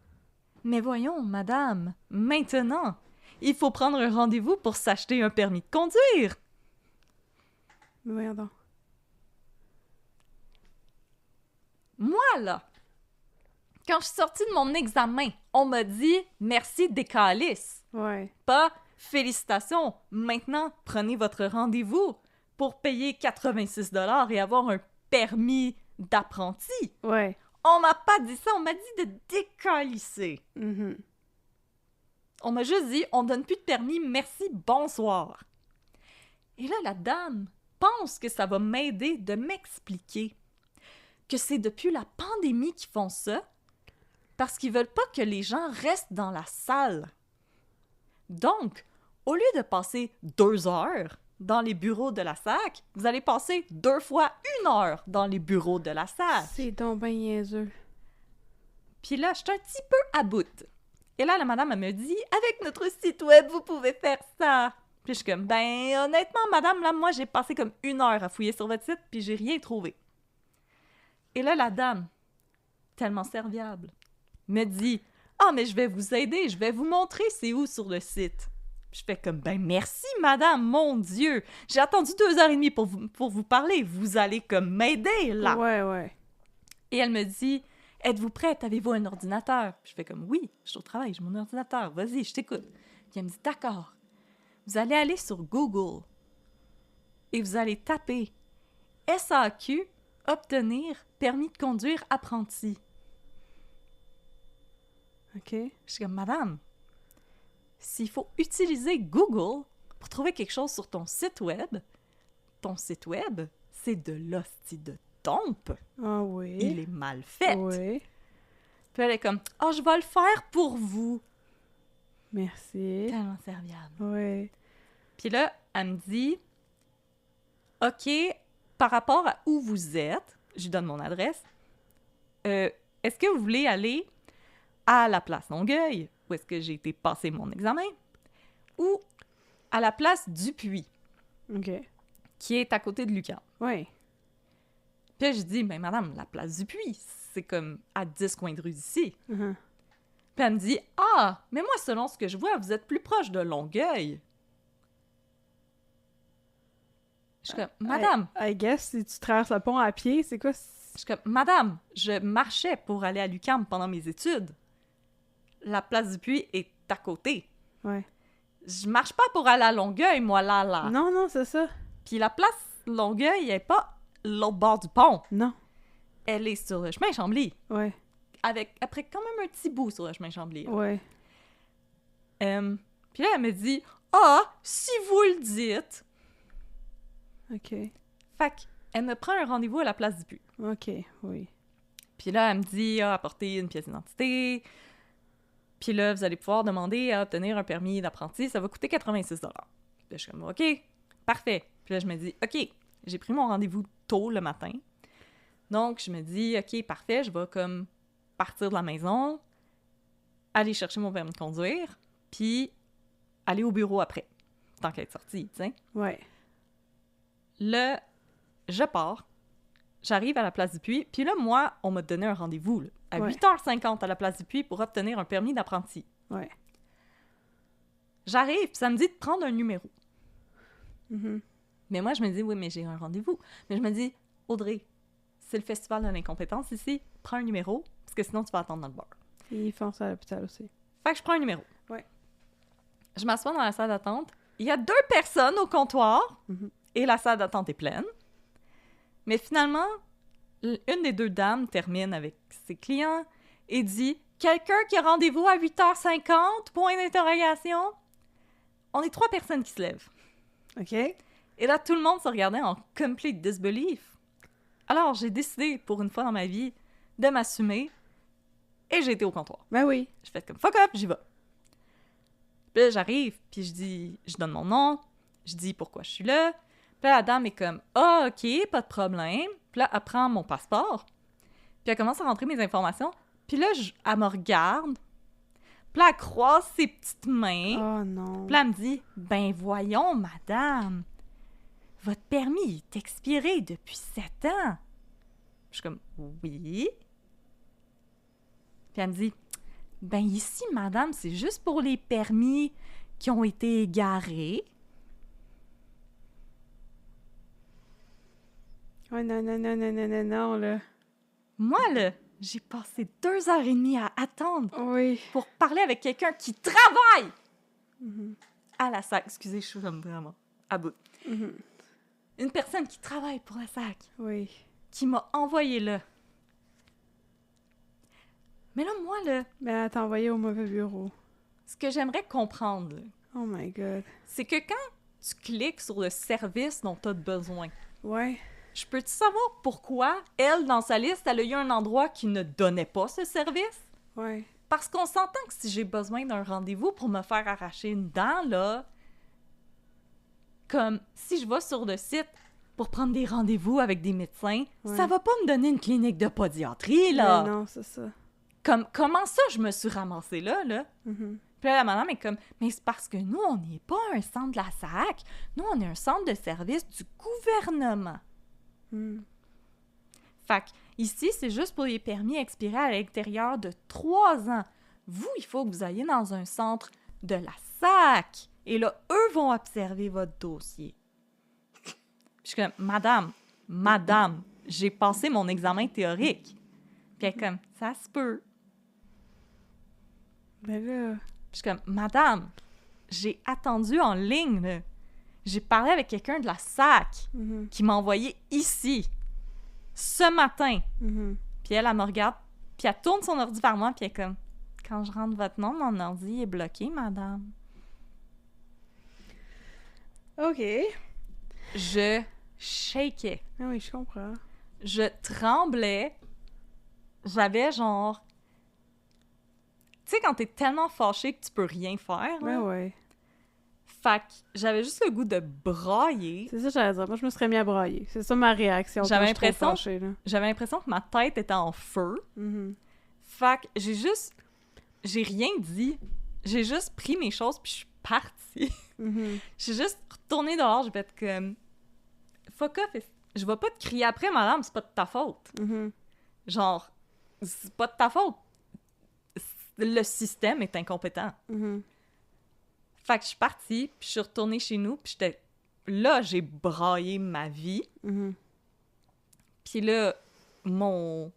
« Mais voyons, madame, maintenant, il faut prendre un rendez-vous pour s'acheter un permis de conduire. » Mais voyons donc. Moi, là, quand je suis sortie de mon examen, on m'a dit « Merci, décalisse. Ouais. » Pas « Félicitations, maintenant, prenez votre rendez-vous pour payer 86 $ et avoir un permis d'apprenti. » Ouais. On m'a pas dit ça, on m'a dit de décalisser. Mhm. On m'a juste dit « On donne plus de permis, merci, bonsoir. » Et là, la dame pense que ça va m'aider de m'expliquer que c'est depuis la pandémie qu'ils font ça, parce qu'ils veulent pas que les gens restent dans la salle. Donc, au lieu de passer 2 heures dans les bureaux de la SAC, vous allez passer 2 fois 1 heure dans les bureaux de la SAC. C'est donc ben niaiseux. Puis là, je suis un petit peu à bout. Et là, la madame, elle me dit « Avec notre site web, vous pouvez faire ça. » Puis je suis comme « Ben, honnêtement, madame, là, moi, j'ai passé comme 1 heure à fouiller sur votre site, puis j'ai rien trouvé. » Et là, la dame tellement serviable, me dit « Ah, mais je vais vous aider, je vais vous montrer c'est où sur le site. » Je fais comme « Ben merci, madame, mon Dieu! J'ai attendu 2h30 pour vous parler, vous allez comme m'aider, là! » Ouais. Et elle me dit « Êtes-vous prête? Avez-vous un ordinateur? » Je fais comme « Oui, je suis au travail, j'ai mon ordinateur, vas-y, je t'écoute. » Puis elle me dit « D'accord, vous allez aller sur Google et vous allez taper SAQ, obtenir permis de conduire apprenti. » OK. Je suis comme « Madame, s'il faut utiliser Google pour trouver quelque chose sur ton site web, c'est de l'hostie de tompe. Ah oui. Il est mal fait. » Oui. Puis elle est comme « Ah, je vais le faire pour vous. » Merci. Tellement serviable. Oui. Puis là, elle me dit « OK, par rapport à où vous êtes, je lui donne mon adresse, est-ce que vous voulez aller à la place Longueuil, où est-ce que j'ai été passer mon examen, ou à la place Dupuis, OK. qui est à côté de l'UQAM. » Oui. Puis là, je dis « Ben madame, la place Dupuis, c'est comme à 10 coins de rue d'ici. » Uh-huh. Puis elle me dit « Ah, mais moi, selon ce que je vois, vous êtes plus proche de Longueuil. » Je suis comme « Madame, I guess, si tu traverses le pont à pied, c'est quoi? je suis comme, madame, je marchais pour aller à l'UQAM pendant mes études. La place du Puy est à côté. Ouais. Je marche pas pour aller à Longueuil, moi, là. Non, c'est ça. Puis la place Longueuil, elle est pas l'autre bord du pont. Non. Elle est sur le chemin Chambly. Ouais. Après quand même un petit bout sur le chemin Chambly. Ouais. Puis là, elle me dit, ah, si vous le dites. OK. Fait qu'elle me prend un rendez-vous à la place du Puy. OK, oui. Puis là, elle me dit, apportez une pièce d'identité. Puis là, vous allez pouvoir demander à obtenir un permis d'apprenti. Ça va coûter 86 $. Puis là, je suis comme, OK, parfait. Puis là, je me dis, OK, j'ai pris mon rendez-vous tôt le matin. Donc, je me dis, OK, parfait, je vais comme partir de la maison, aller chercher mon permis de conduire, puis aller au bureau après, tant qu'à être sortie, tu sais. Ouais. Là, je pars. J'arrive à la place du Puy. Puis là, moi, on m'a donné un rendez-vous là, à 8h50 à la place du Puy pour obtenir un permis d'apprenti. Ouais. J'arrive, puis ça me dit de prendre un numéro. Mm-hmm. Mais moi, je me dis, oui, mais j'ai un rendez-vous. Mais je me dis, Audrey, c'est le festival de l'incompétence ici. Prends un numéro, parce que sinon, tu vas attendre dans le bar. Ils font ça à l'hôpital aussi. Fait que je prends un numéro. Ouais. Je m'assois dans la salle d'attente. Il y a 2 personnes au comptoir et la salle d'attente est pleine. Mais finalement, une des 2 dames termine avec ses clients et dit « Quelqu'un qui a rendez-vous à 8h50? » Point d'interrogation. On est 3 personnes qui se lèvent. OK. Et là, tout le monde se regardait en complete disbelief. Alors, j'ai décidé, pour une fois dans ma vie, de m'assumer et j'ai été au comptoir. Ben oui. Je fais comme « Fuck up, j'y vais. » Puis là, j'arrive, puis je donne mon nom, je dis pourquoi je suis là. Puis là, la dame est comme « Ah, OK, pas de problème. » Puis là, elle prend mon passeport, puis elle commence à rentrer mes informations. Puis là, elle me regarde, puis là, elle croise ses petites mains. Oh non. Puis là, elle me dit « Ben voyons, madame, votre permis est expiré depuis 7 ans. » Je suis comme « Oui. » Puis elle me dit « Ben ici, madame, c'est juste pour les permis qui ont été égarés. » Oh non, là. Moi, là, j'ai passé 2h30 à attendre Oui. pour parler avec quelqu'un qui travaille à la SAC. Excusez, je suis comme vraiment à bout. Une personne qui travaille pour la SAC, Oui. qui m'a envoyé là. Mais là, moi, là, Mais elle t'a envoyé au mauvais bureau. ce que j'aimerais comprendre, là, Oh my God. c'est que quand tu cliques sur le service dont tu as besoin, Ouais. je peux-tu savoir pourquoi, elle, dans sa liste, elle a eu un endroit qui ne donnait pas ce service? Ouais. Parce qu'on s'entend que si j'ai besoin d'un rendez-vous pour me faire arracher une dent, là, comme si je vais sur le site pour prendre des rendez-vous avec des médecins, ça va pas me donner une clinique de podiatrie, là. Mais non, c'est ça. Comment ça, je me suis ramassée là, là? Mm-hmm. Puis là, la madame est comme, mais c'est parce que nous, on n'est pas un centre de la SAC. Nous, on est un centre de service du gouvernement. Mm. Fait Ici, c'est juste pour les permis expirés à l'intérieur de 3 ans. Vous, il faut que vous ayez dans un centre de la SAC. Et là, eux vont observer votre dossier. Puis je suis comme, Madame, j'ai passé mon examen théorique. Puis elle est comme, ça se peut. Ben là... Puis je suis comme, Madame, j'ai attendu en ligne, là. J'ai parlé avec quelqu'un de la SAC qui m'a envoyé ici, ce matin. Puis elle me regarde, puis elle tourne son ordi vers moi, puis elle est comme, quand je rentre votre nom, mon ordi est bloqué, madame. OK. Je shakeais. Ah oui, je comprends. Je tremblais. J'avais genre... Tu sais, quand t'es tellement fâché que tu peux rien faire, là. Ben ouais. Fait que j'avais juste le goût de brailler. C'est ça que j'allais dire. Moi, je me serais mis à brailler. C'est ça ma réaction. J'avais quand je suis trop fâchée, là. J'avais l'impression que ma tête était en feu. Fait que j'ai rien dit. J'ai juste pris mes choses puis je suis partie. J'ai juste retourné dehors, j'ai fait comme... Fuck off, je vais pas te crier après, madame, c'est pas de ta faute. Genre, c'est pas de ta faute. Le système est incompétent. Fait que je suis partie, puis je suis retournée chez nous, puis j'étais... Là, j'ai braillé ma vie. Puis là, mon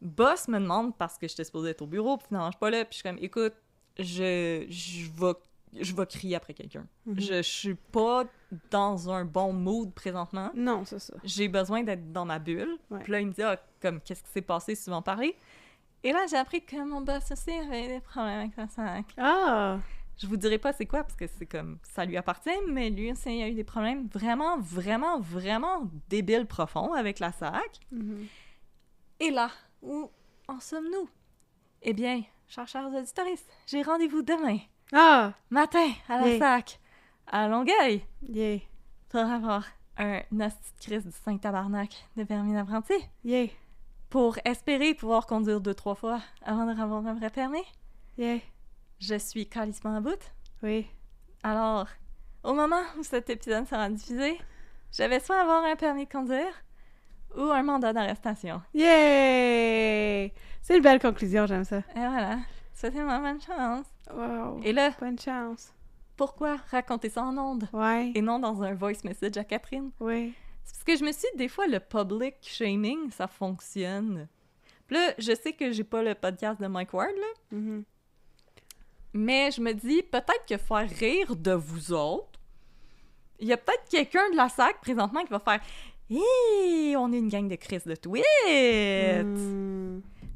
boss me demande, parce que j'étais supposée être au bureau, puis finalement, je suis pas là, puis je suis comme, écoute, je vais crier après quelqu'un. Je suis pas dans un bon mood présentement. Non, c'est ça. J'ai besoin d'être dans ma bulle. Ouais. Puis là, il me dit, comme, qu'est-ce qui s'est passé, si tu veux en parler? Et là, j'ai appris que mon boss aussi avait des problèmes avec sa SAC. Ah! Je vous dirai pas c'est quoi, parce que c'est comme, ça lui appartient, mais lui aussi, il a eu des problèmes vraiment, vraiment, vraiment débiles profonds avec la SAC. Et là, où en sommes-nous? Eh bien, chers auditeurs, j'ai rendez-vous demain, matin, à la SAC, à Longueuil, pour avoir un hostie de Christ du Saint-Tabarnak de permis d'apprenti. Pour espérer pouvoir conduire 2-3 fois avant de avoir un vrai permis. Je suis calissement à bout. Alors, au moment où cet épisode sera diffusé, je vais soit avoir un permis de conduire ou un mandat d'arrestation. C'est une belle conclusion, j'aime ça. Et voilà. Souhaitez-moi bonne chance. Wow. Et là, bonne chance. Pourquoi raconter ça en ondes? Et non dans un voice message à Catherine? C'est parce que je me suis dit, des fois, le public shaming, ça fonctionne. Puis là, je sais que j'ai pas le podcast de Mike Ward, là. Mais je me dis, peut-être que faire rire de vous autres, il y a peut-être quelqu'un de la SAC présentement qui va faire « Hé, on est une gang de Chris de tweets!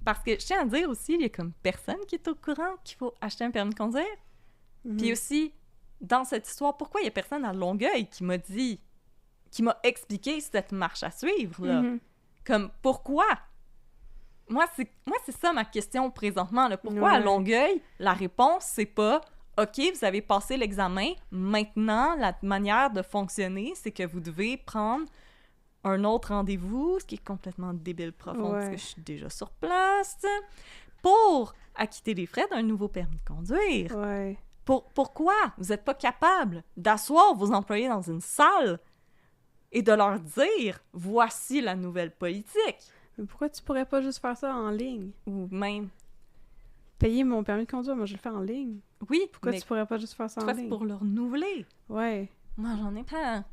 Parce que je tiens à dire aussi, il y a comme personne qui est au courant qu'il faut acheter un permis de conduire. Puis aussi, dans cette histoire, pourquoi il y a personne à Longueuil qui m'a expliqué cette marche à suivre, là? Comme, pourquoi? Moi, c'est ça ma question présentement, là. Pourquoi à Longueuil, la réponse, c'est pas « OK, vous avez passé l'examen, maintenant, la manière de fonctionner, c'est que vous devez prendre un autre rendez-vous, ce qui est complètement débile profond, parce que je suis déjà sur place, pour acquitter les frais d'un nouveau permis de conduire. Pourquoi vous n'êtes pas capable d'asseoir vos employés dans une salle et de leur dire « Voici la nouvelle politique ». Mais pourquoi tu pourrais pas juste faire ça en ligne? Ou même... Payer mon permis de conduire, moi je le fais en ligne. Oui, pourquoi tu pourrais pas juste faire ça en ligne? C'est pour le renouveler. Moi j'en ai pas.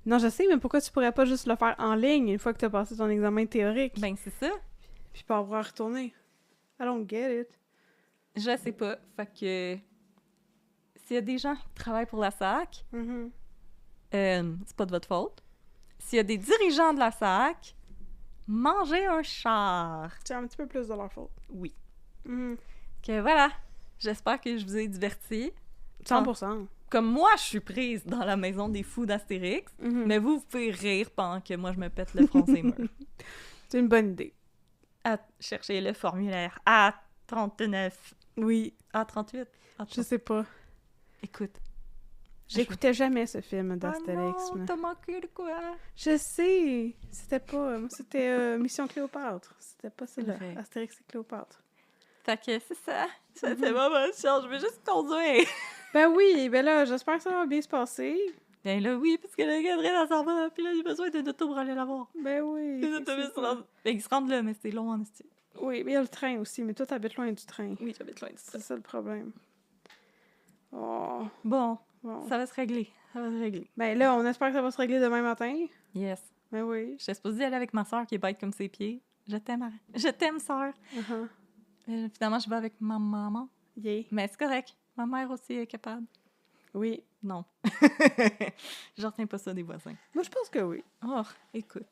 Non, je sais, mais pourquoi tu pourrais pas juste le faire en ligne une fois que tu as passé ton examen théorique? Ben, c'est ça. Puis pas avoir retourner. I don't get it. Je sais pas. Fait que... S'il y a des gens qui travaillent pour la SAC, c'est pas de votre faute. S'il y a des dirigeants de la SAC, mangez un char. C'est un petit peu plus de leur faute. Oui. Que voilà. J'espère que je vous ai diverti. 100%. Comme moi, je suis prise dans la maison des fous d'Astérix, mais vous pouvez rire pendant que moi, je me pète le front ses murs. C'est une bonne idée. À chercher le formulaire A39. Oui. A38. Je sais pas. Écoute. J'écoutais jamais ce film d'Astérix. Oh non, t'as manqué de quoi? Je sais. C'était pas... Moi, c'était Mission Cléopâtre. C'était pas celle-là. Astérix et Cléopâtre. Fait que c'est ça. C'est ma bonne chance. Je vais juste conduire. Ben oui. Ben là, j'espère que ça va bien se passer. Ben là, oui, parce que le Gabriel, elle s'en va, puis là, il a besoin d'un auto pour aller la voir. Ben oui. Les autobus, ils se rendent là, mais c'est long en esti. Oui, mais il y a le train aussi, mais toi, t'habites loin du train. Oui, j'habite loin de ça. C'est ça le problème. Oh. Bon, Bon. ça va se régler. Ça va se régler. Ben là, on espère que ça va se régler demain matin. Yes. Ben oui. J'étais supposée aller avec ma soeur qui est bête comme ses pieds. Je t'aime, sœur. Finalement, je vais avec ma maman. Yeah. Mais c'est correct. Ma mère aussi est capable. Oui. Non. Je retiens pas ça des voisins. Moi, je pense que oui. Oh, écoute.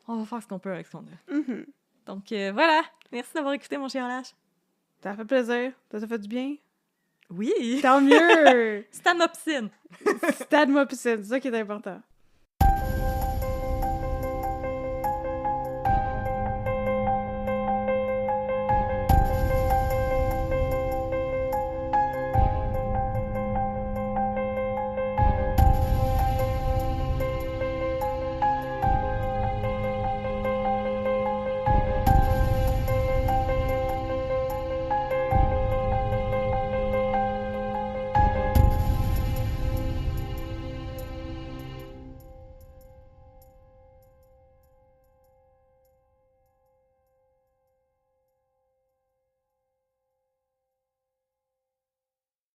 On va faire ce qu'on peut avec ce qu'on a. Mm-hmm. Donc, voilà. Merci d'avoir écouté mon chiolage. Ça fait plaisir. Ça t'a fait du bien? Oui! Tant mieux! Stanopsine! Stade-moi piscine, c'est ça qui est important.